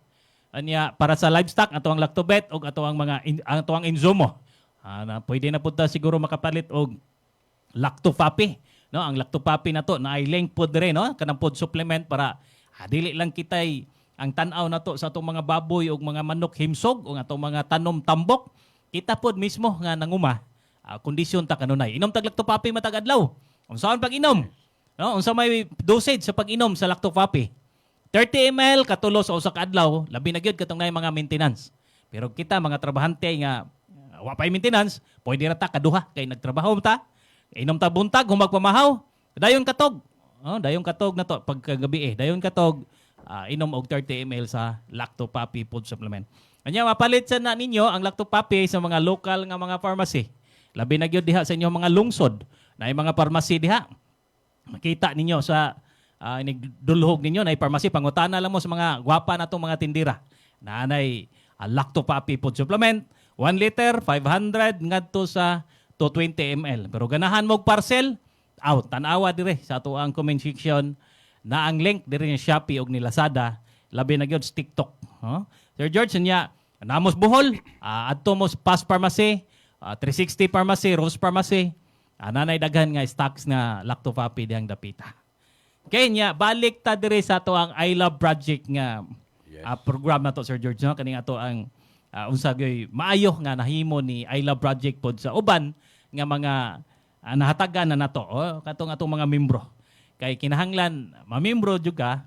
Anya para sa livestock, ato ang Lactobet o ato ang mga ato ang Inzumo. Na pwede na punta siguro makapalit og Lactopapi, no? Ang Lactopapi na to na ay link pod dire, no? Kanang pod supplement para dili lang kitay ang tan-aw na to sa atong mga baboy o mga manok himsog o atong mga tanom tambok. Kita pod mismo nga nanguma kondisyon ta kanunay. Inom tag Lactopapi matag adlaw. Unsaon pag-inom? No, unsa may dosage sa pag-inom sa Lactopapi? 30 ml katulo sa usa ka adlaw, labi na gyud katong nay mga maintenance. Pero kita mga trabahante nga wa pay maintenance, pwede ra ta kaduha kay nagtrabaho ta. Inom ta buntag humag pamahaw. Dayon katog. Dayon katog na to pagkagabi dayon katog inom og 30 ml sa Lactopapi food supplement. Anya mapalit sa na ninyo ang Lactopapi sa mga local nga mga pharmacy. Labi na gyud diha sa inyong mga lungsod na mga pharmacy diha. Makita ninyo sa nigdulhog ninyo na pharmacy, pangutana lang mo sa mga gwapa natong mga tindira. Nanay Lactopapi food supplement, 1 liter 500 ngadto sa 220 ml. Pero ganahan mo og parcel, tanawa dire sa ato ang comment section na ang link dire ni Shopee og ni Lazada, labi na gyud sa TikTok. Sir George niya namos Bohol, adto mo sa Pass Pharmacy, 360 Pharmacy, Rose Pharmacy, nanay daghan nga stocks nga Lactopapi dihang dapita. Okay niya, balik ta dire sa ato ang I Love Project nga program na to Sir George, no? Kaning ato ang unsa gyoy maayo nga nahimo ni I Love Project pod sa uban nga mga nahatagan na nato katong atong mga membro. Kay kinahanglan mamembro jud ka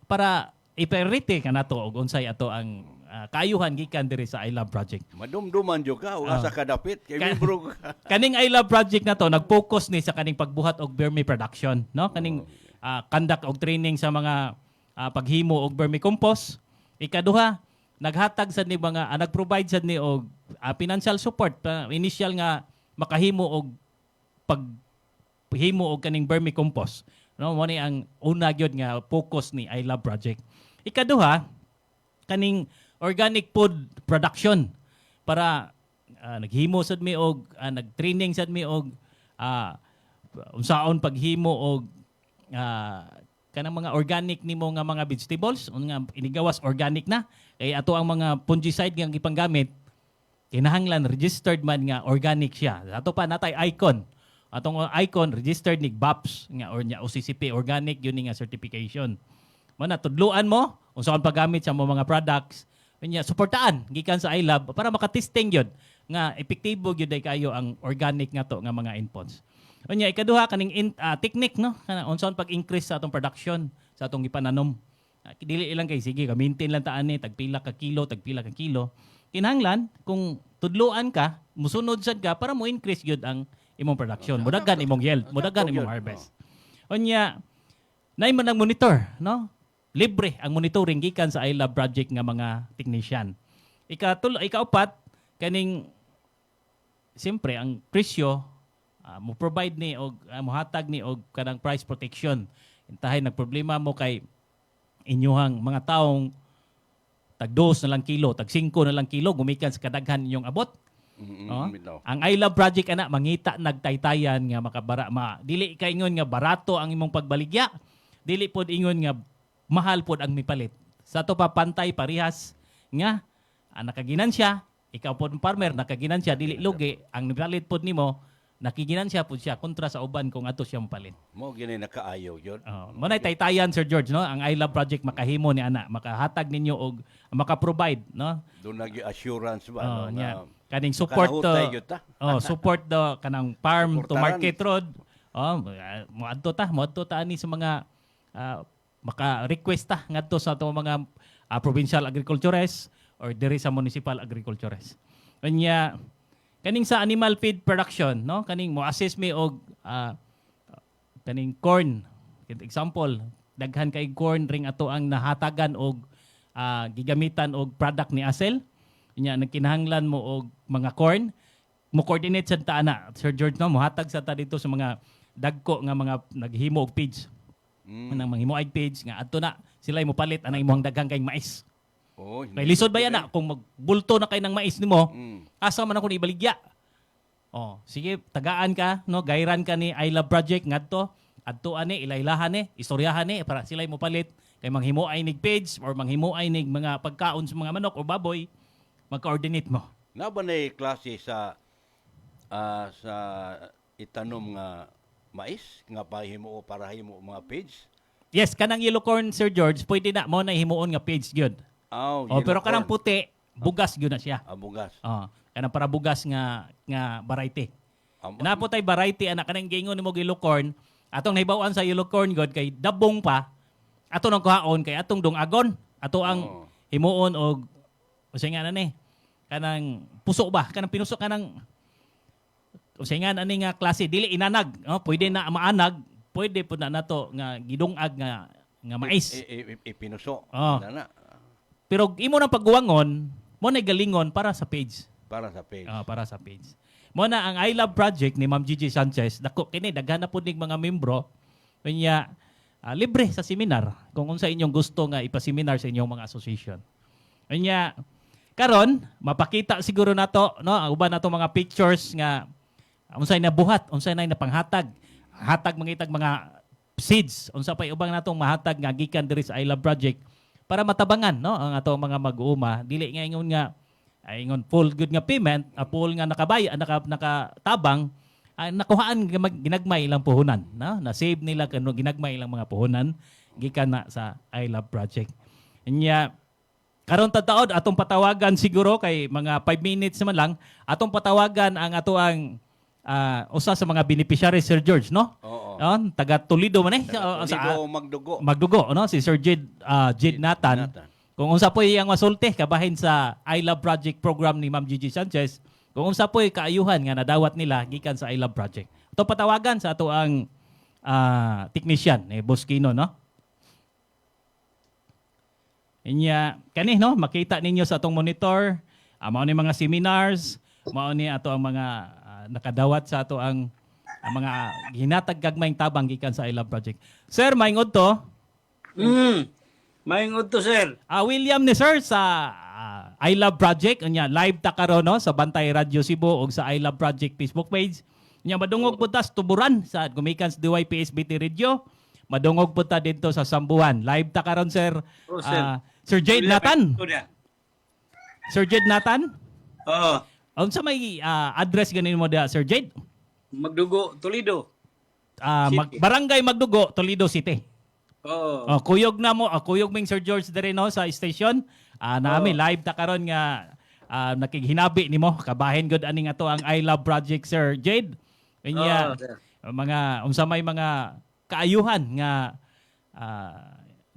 para i-priority ka nato og unsay ato ang kaayuhan gikan diri sa I Love Project. Madumduman jud ka ug asa ka dapit kay membro ka. Kaning I Love Project na to nag-focus ni sa kaning pagbuhat og vermi-production, no? Kaning conduct og training sa mga paghimo og vermicompost. Ikaduha, naghatag sad ni mga nag-provide sad ni og financial support initial nga makahimo og paghimo og kaning vermicompost. No, mo ni ang una gyud nga focus ni I Love Project. Ikaduha, kaning organic food production para naghimo sad mi og nagtraining sad mi og unsaon paghimo og kanang mga organic nimo nga mga vegetables nga inigawas organic na kay ato ang mga fungicide nga gipanggamit kinahanglan registered man nga organic siya. Ato pa natay Icon. Atong Icon registered ni BAPS nga or nya OCCP organic yun nga certification. Mana tudluan mo unsaon paggamit sa mga products nya suportaan gikan sa iLab para makatesting yun nga epektibo gyud kayo ang organic nga to nga mga inputs. Unya ikaduha kaning technique no, kana unsaon pag-increase sa atong production sa atong ipananom. Dili ilang kay sige, ka-maintain lang taan ni tagpila ka kilo. Kinahanglan kung tudloan ka, musunod sad ka para mo increase gyud ang imong production. Mudagan imong yield, mudagan imong harvest. Unya nay man ang monitor, no? Libre ang monitoring gikan sa iLab project nga mga technician. Ikaupat kaning siyempre ang presyo mo provide ni og mohatag ni og kanang price protection. Intahay nagproblema mo kay inyuhang mga taong tag 2 na lang kilo, tag 5 na lang kilo gumikan sa kadaghan inyong abot. Ang iLab project ana mangita nagtaytayan nga makabara dili kay ingon nga barato ang imong pagbaligya. Dili pod ingon nga mahal pod ang mipalit. Sa to pa pantay parihas nga nakaginansya, ikaw pod farmer nakaginansya dili lugi ang mipalit pod nimo nakiginansya pod siya kontra sa uban kung ato siya mapalit. Mo gini nakaayo yun. Mo nay taytayan Sir George no, ang iLab project makahimo ni ana, makahatag ninyo og maka-provide no. Doon nag-assurance ba kaning support support the kanang farm to market road. Moadto ta ani sa mga maka-request ta ngadto sa ato mga provincial agriculturists or diri sa municipal agriculturists. Kanya kaning sa animal feed production no, kaning mo assess me og kaning corn. Example, daghan kay corn ring ato ang nahatagan og gigamitan og product ni Asel. Nya nagkinahanglan mo og mga corn mo coordinate sa taana Sir George no, mohatag sa ta dito sa mga dagko nga mga naghimo og feeds. Nang manghimo og feeds nga adto na sila mo palit anang imong daghang kay mais. Kay lisod ba yan na kung magbulto na kay ng mais nimo, asa man ako ni ibaligya. Sige, tagaan ka no, gayran ka ni iLab project ngadto, adto ani ilaylahan ni, istoryahan ni para sila mo palit kay manghimo ay nig page or manghimo ay nig mga pagkaon sa mga manok o baboy, mag-coordinate mo. Na ba na klase sa itanom nga mais nga pahimo para himo mga page? Yes, kanang yellow corn Sir George, pwede na mo na himuon nga page gyud. Pero kanang puti, bugas gyud na siya. Bugas. Kanang para bugas nga variety. Napo tay variety ana kanang gingon nimo yellow corn, atong nahibaw-an sa yellow corn god kay dabong pa. Ato nang kuhaon kay atong dungagon. Ato ang himuon og usay nga ni. Kanang puso ba? Kanang pinuso kanang usay nga ani nga klase dili inanag, pwede na maanag, pwede pud na nato nga gidungag nga mais. Ipinuso. Pero imo nang pagguwangon, mo na galingon para sa page. Para sa page. Para sa page. Mo na ang iLab project ni Ma'am Gigi Sanchez, dako kini daghan na pud ning mga membro kanya libre sa seminar kung unsa inyong gusto nga ipaseminar sa inyong mga association. Kanya karon mapakita siguro nato no ang uban nato mga pictures nga unsay nabuhat, unsay nay napanghatag. Hatag mangitag mga seeds, unsa pay ubang natong mahatag nga gikan diri sa iLab project para matabangan no ang atong mga mag-uuma dili nga ingon nga ingon full good nga payment full nga nakatabang nakuhaan ginagmay ilang puhunan no na save nila kano ginagmay ilang mga puhunan gikan na sa iLab project. Nya karon taud atong patawagan siguro kay mga 5 minutes man lang atong patawagan ang ato ang usa sa mga beneficiary Sir George no. Taga Toledo man Magdugo no si Sir Jed Nathan. Kung unsa po iyang masulti kabahin sa iLab project program ni Ma'am Gigi Sanchez, kung unsa po kaayuhan nga nadawat nila gikan sa iLab project. Ito patawagan sa ato ang technician Boskino no. Inya kani no makita ninyo sa atong monitor mao ni mga seminars, mao ni ato ang mga nakadawat sa ato ang mga hinatag gagmayng tabang gikan sa iLab project. Sir, maingod to. Maingod to, sir. William ni sir sa iLab project unya live ta karon no sa Bantay Radio Cebu ug sa iLab project Facebook page. Unya madungog pud ta sa tuburan sa gumikan sa DYPSBT Radio. Madungog pud ta didto sa Sambuhan. Live ta karon sir. Sir Jade Nathan. Sir Jade Nathan? Oo. Unsa may address ganin mo da Sir Jade? Magdugo, Toledo. Barangay Magdugo, Toledo City. Oo. Kuyog na mo, kuyog ming Sir George dere no sa station. Nami live ta karon nga nakighinabi nimo kabahin gud aning ato ang iLab project Sir Jade. Kanya mga unsa may mga kaayuhan nga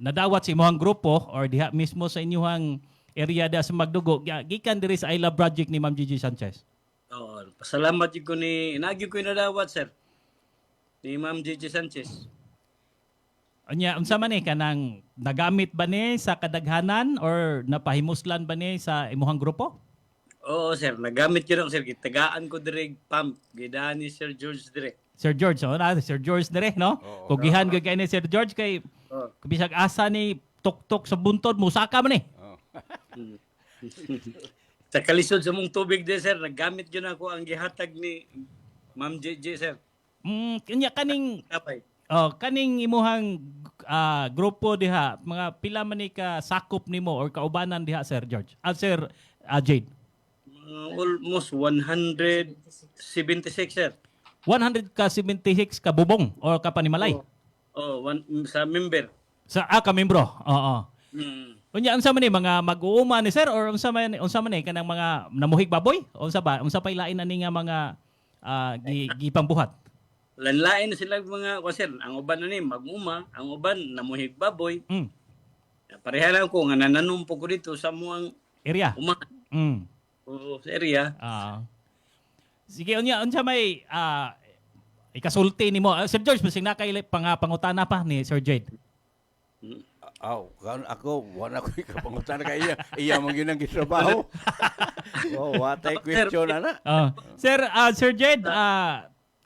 nadawat sa imong grupo or diha mismo sa inyong area da sa Magdugo gikan diri sa I Love Project ni Ma'am Gigi Sanchez. Oh, pasalamat jud ko ni nagi ko nadawat sir. Ni Ma'am Gigi Sanchez. Anya unsa man ni kanang nagamit ba ni sa kadaghanan or napahimuslan ba ni sa imong grupo? Oo sir, nagamit ko rin sir. Tagaan ko direct pump. Gidaan ni Sir George direct. Sir George, Sir George dire, no? Kugihan gyud kay ni Sir George kay bisag asa ni tuktok sa buntod mo saka man ni. Sa kalisod sa mong tubig di sir, nagamit yun ako ang gihatag ni Ma'am JJ sir. Kanya kaning Kapay. kaning imuhang grupo diha, mga pila man ni ka sakop nimo or kaubanan diha Sir George? Sir Jade. Almost 176 sir. 176 ka bubong or ka panimalay? Sa member. Sa ka membro. Oo. Unya unsa man ni mga mag-uuma ni sir or unsa man ni kanang mga namuhig baboy? Unsa pa ilain ani nga mga gipangbuhat? Lanlain na sila mga sir. Ang uban na ni mag-uma, ang uban namuhig baboy. Pareha lang ko nga nananumpo ko dito sa muang area. Sa area. Sige unya unsa may ikasulti nimo Sir George bising na kay pangutana pa ni Sir Jade. Ako, wala ko ikapangutan kay iya. Iya mong ginang gitrabaho. Watay question na. Sir Jade,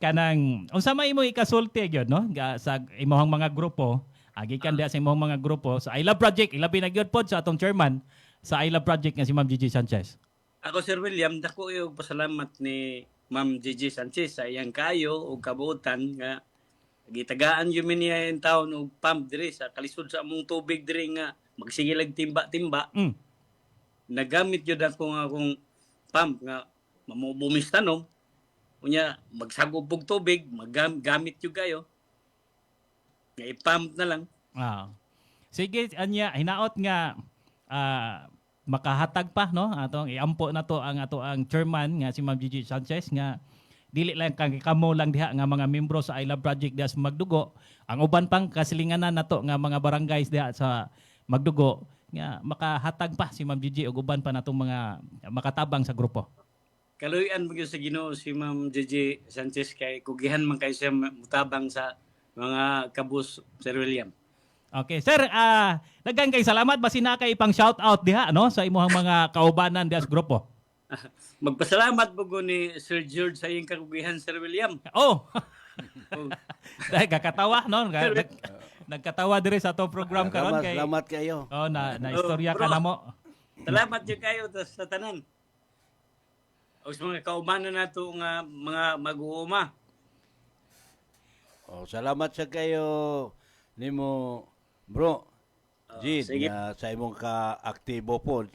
kanang unsa may imo ikasulti gyud no sa imong mga grupo, gikan diha sa imong mga grupo sa I Love Project, ilabi na gyud pod sa atong chairman sa I Love Project nga si Ma'am Gigi Sanchez. Ako Sir William, dako yung pasalamat ni Ma'am Gigi Sanchez sa iyang kayo o kabuutan nga gitagaan yun niya yung taon o pump diri sa kalisod sa among tubig diri nga magsigilag timba-timba. Nagamit yun ako nga akong pump nga mamubumis tanom. Unya magsagop og tubig, magamit yun kayo. Nga i-pump na lang. Sige, anya hinaot nga makahatag pa no atong iampo na to ang chairman nga si Ma'am Gigi Sanchez nga dili lang kamo lang diha nga mga membro sa I Love Project diha sa Magdugo, ang uban pang kasilinganan nato nga mga barangays diha sa Magdugo nga makahatag pa si Ma'am Gigi ug uban pa natong mga makatabang sa grupo. Kaluyan mo sa Ginoo si Ma'am Gigi Sanchez kay kugihan man kay siya mutabang sa mga kabus Sir William. Okay, sir, daghang kay salamat basin na kay pang shout out diha no sa imong mga kaubanan diha sa grupo. Magpasalamat po ko ni Sir George sa iyong kagugihan, Sir William. Dahil kakatawa, no? Nagkatawa diri sa itong program karon kay. Salamat kayo. Na istorya ka na mo. Salamat din kayo sa tanan. O sa mga kaubanan na ito nga mga mag-uuma. Salamat sa kayo nimo bro. Jid, sa imong ka-aktibo po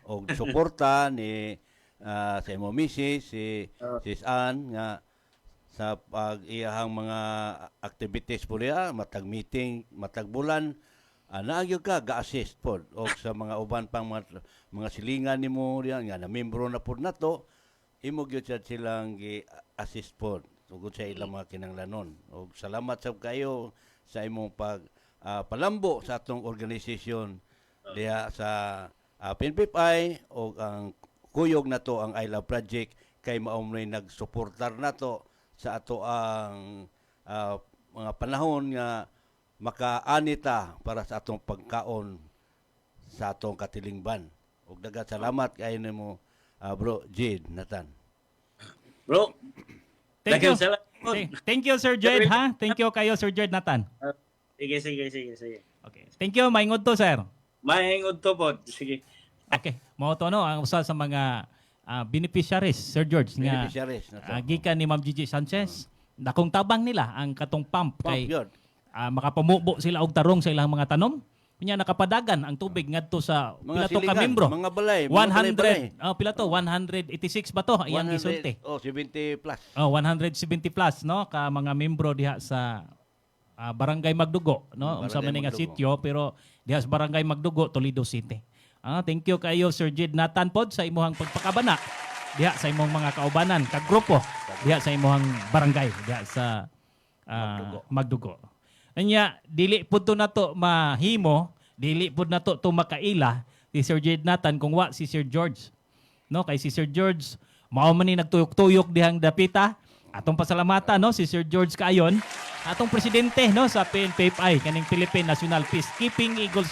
o suporta ni sa imong misis si Sis Ann nga sa pag-iyahang mga activities po niya, matag meeting, matag bulan, naagyo ka ga-assist po o sa mga uban pang mga silingan nimo diyan nga na membro na po nato, imo gyud silang gi-assist po tungod sa ilang mga kinahanglanon. Og salamat sa kayo sa imong palambo sa atong organisasyon diha sa PNPI o ang kuyog na to ang I Love Project kay maumay nagsuportar na to sa ato ang mga panahon nga makaanita para sa atong pagkaon sa atong katilingban. Ug daghang salamat kay nimo bro Jade Nathan. Bro, thank you. Thank you Sir Jade ha. Thank you kayo Sir Jade Nathan. Sige. Okay. Thank you, maingod to sir. Maingod to po. Sige. Okay, mao to no ang usa sa mga beneficiaries Sir George nga gikan ni Ma'am Gigi Sanchez. Dakong tabang nila ang katong pump kay makapamubo sila og tarong sa ilang mga tanom. Kunya nakapadagan ang tubig ngadto sa pila to ka membro. Mga balay, 100 pila to 186 ba to iyang gisulti. 70 plus. 170 plus no ka mga membro diha sa Barangay Magdugo no unsa man nga sitio pero diha sa Barangay Magdugo, Toledo City. Thank you kayo Sir Jade Nathan pod sa imuhang pagpakabana diha sa imong mga kaubanan kag grupo diha sa imong barangay diha sa magdugo. Anya dili pud to nato mahimo, dili pud nato to makaila si Sir Jade Nathan kung wa si Sir George. No, kay si Sir George mao man ni nagtuyok-tuyok dihang dapita. Atong pasalamatan no si Sir George Kaayon, atong presidente no sa PNPFI kaning Philippine National Peacekeeping Eagles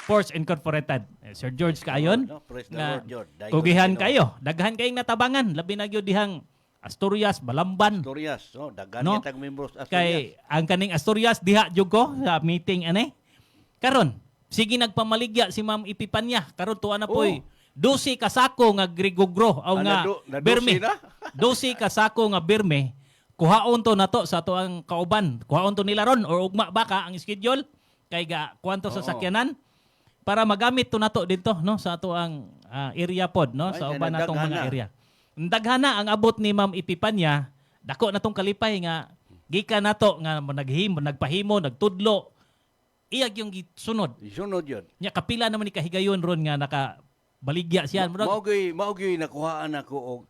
Force Incorporated. Sir George Kaayon Praise the na Lord, George. Dayon kugihan sino. kayo, daghan kayong natabangan labi na gyud dihang Asturias, Balamban. Asturias, dagan No? kitag membros Asturias. Kay ang kaning Asturias diha jud ko sa meeting ani. Karon sige nagpamaligya si Ma'am Ipipanya. Karon tuwa na poy 12 ka sako nga grigugro aw nga na berme. 12 na? 12 ka sako nga berme. Kuhaon to nato sa to ang kauban. Kuhaon to nila ron or ugma baka ang schedule kay ga kuanto sa sakyanan para magamit to nato dito no sa ato ang area pod no sa uban natong mga area. Daghana ang abot ni Ma'am Ipipanya, dako natong kalipay nga gikan nato nga nagpahimo, nagtudlo. Iyag yung sunod. Sunod yun. Nya kapila naman ni kahigayon ron nga nakabaligya siya. Maugay nakuhaan ako og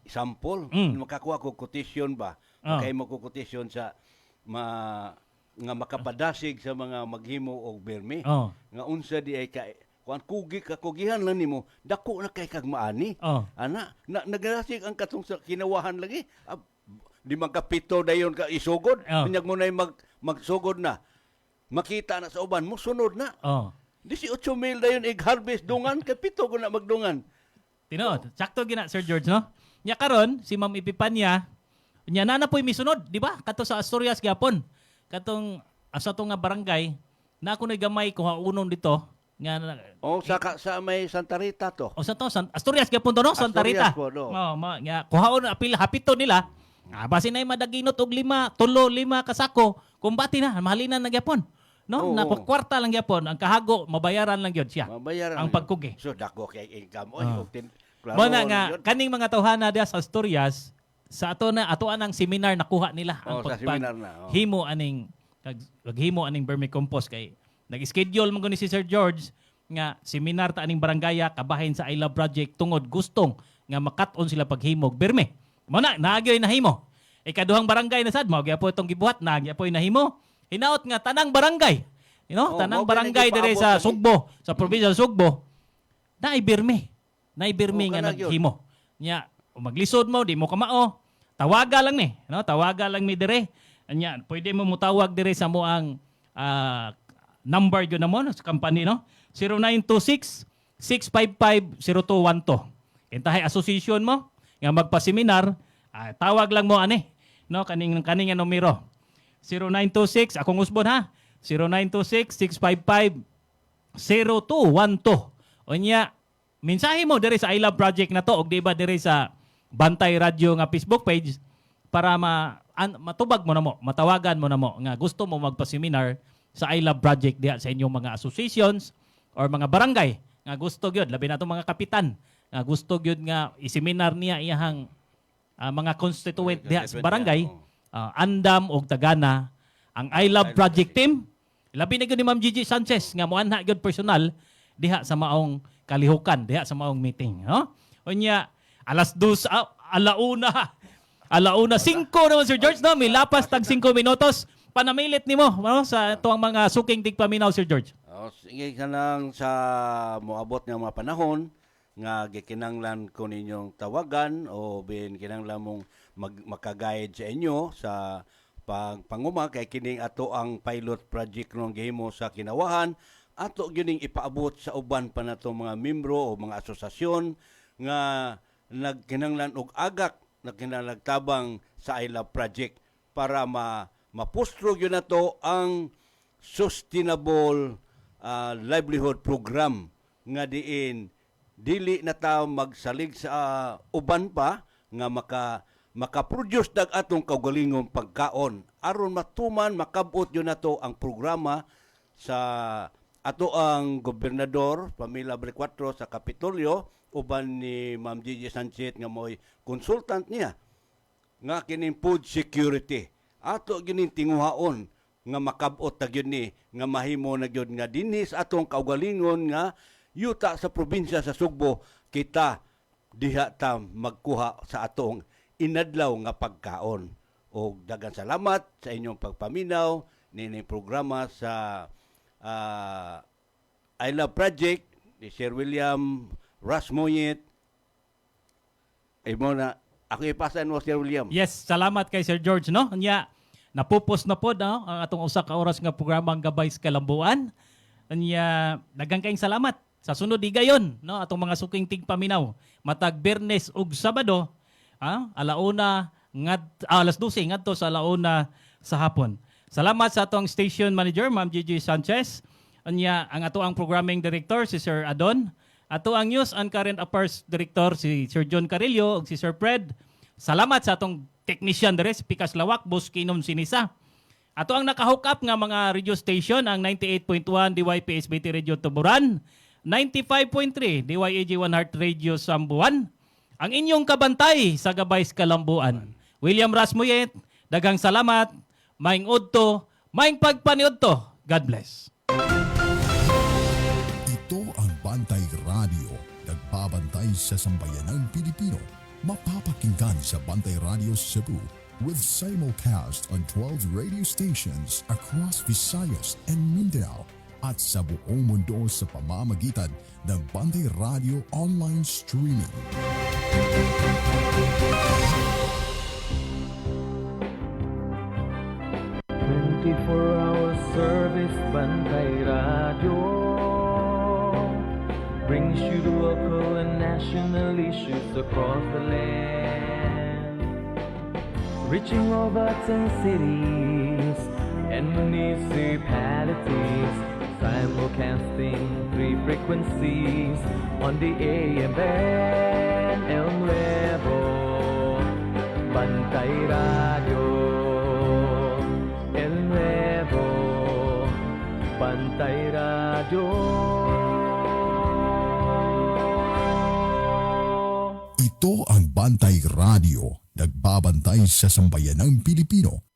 sample. Makakuha ko quotation ba? Kay mo ko quotation sa nga makapadasig sa mga maghimo og berme. Nga unsa di ay kuan kugihan lang nimo dako na kay kag maani. Ana nagrasig ang katong sa kinawahan lagi. Di magkapito dayon ka isugod. Unyag mo na magsugod na. Makita na sa uban mo sunod na. 18,000 dayon ig-harvest dungan kay pito ko na magdungan. Tinuod, sakto gina Sir George no. Nya karon si Ma'am Ipipanya nya na poy misunod, di ba? Kato sa Asturias gyapon. Katong asa to nga barangay na ako na gamay kuhaunon dito nga sa may Santa Rita to. O sa to Asturias gyapon to no, Santa Rita. Po, no. Nga kuhaon apil hapito nila. Basin ay madaginot og 5 kasako. Kumbati na mahalinan na gyapon. No, napakwarta lang gyapon ang kahago mabayaran lang gyud siya. Ang pagkugi. So dako kay income Mo na nga kaning mga tawhana dia sa Asturias sa atoan ang seminar nakuha nila ang himo aning paghimo aning vermicompost kay nag-schedule man ni si Sir George nga seminar ta aning barangaya kabahin sa I Love Project tungod gustong nga makat-on sila paghimog berme. Mo na naagyoy nahimo. Ikaduhang barangay na sad mao gyapon itong gibuhat nagyapoy nahimo. Hinaot nga tanang barangay. Tanang barangay dire sa Sugbo, sa probinsya sa Sugbo. Naibirmi nga naghimo. Nya maglisod mo di mo kamao. Tawaga lang ni, no? Tawaga lang mi dire. Anya, pwede mo mutawag dire sa mo ang number gyud na mo sa company no. 0926-655-0212. Kintahay association mo nga magpa-seminar, tawag lang mo ani no kaning numero. 0926 akong usbon ha. 0926-655-0212. Unya mensahe mo dire sa I Love Project na to og di ba dire sa Bantay Radio nga Facebook page para matubag mo na mo, matawagan mo na mo nga gusto mo magpa-seminar sa I Love Project diha sa inyong mga associations or mga barangay nga gusto gyud labi na mga kapitan nga gusto gyud nga i-seminar niya iyahang mga constituent diha sa barangay. Andam og tagana ang I Love Project team labi na gyud ni Ma'am Gigi Sanchez nga moanha gyud personal diha sa maong kalihukan diha sa maong meeting no. Unya alas 2 alauna 5 naman Sir George no, may lapas tag 5 minutos panamilit nimo no sa tuang mga suking tigpaminaw Sir George. Sige ka lang sa moabot nga mga panahon nga gikinanglan ko ninyong tawagan o bin kinanglan mong makaguide sa inyo sa panguma kay kining ato ang pilot project ng gihimo sa kinawahan ato gyuning ipaabot sa uban pa nato mga membro o mga asosasyon nga nagkinanglan og agak nagtabang sa I Love Project para mapustro gyud nato ang sustainable livelihood program nga diin dili na ta magsalig sa uban pa nga makaproduce dag atong kaugalingong pagkaon aron matuman makabot yun nato ang programa sa ato ang gobernador Pamela Brecuatro sa Kapitolyo uban ni Ma'am Gigi Sanchez nga mo'y consultant niya nga kining food security ato gining tinguhaon nga makabot ta gyud ni nga mahimo na gyud nga dinhi sa atong kaugalingon nga yuta sa probinsya sa Sugbo kita diha ta magkuha sa atong inadlaw nga pagkaon O daghang salamat sa inyong pagpaminaw nining programa sa I Love Project ni Sir William Rasmoyet. Ay mo na, ako ipasan mo, Sir William. Yes, salamat kay Sir George, no? Anya, napupos na po, no? Ang atong usa ka oras nga programa ang Gabay sa Kalambuan. Anya, daghang kayong salamat. Sa sunod gayon, no? Atong mga suking tigpaminaw. Matag Biyernes ug Sabado, alauna, alas 12, ngadto sa alauna sa hapon. Salamat sa atong station manager, Ma'am Gigi Sanchez. Anya, ang ato ang programming director, si Sir Adon. Ato ang News and Current Affairs Director, si Sir John Carillo ug si Sir Fred. Salamat sa atong technician dere, si Pikas Lawak, Boss Kinom Sinisa. Ato ang nakahook up nga mga radio station, ang 98.1 DYPSBT Radio Tuburan, 95.3 DYAG 1 Heart Radio Sambuan. Ang inyong kabantay sa Gabay sa Kalambuan, William Rasmoyet, daghang salamat, maing udto, maing pagpaniudto. God bless. Ito ang Bantay Radio, nagbabantay sa sambayanang Pilipino. Mapapakinggan sa Bantay Radio Cebu with simulcast on 12 radio stations across Visayas and Mindanao at sa buong mundo sa pamamagitan ng Bantay Radio online streaming. Hour service Bantay Radio brings you the local and national issues across the land, reaching all button cities and municipalities, simulcasting 3 frequencies on the AM band, El Nuevo Bantay Radio, El Nuevo Bantay Radio. Ito ang Bantay Radio, nagbabantay sa sambayanang Pilipino.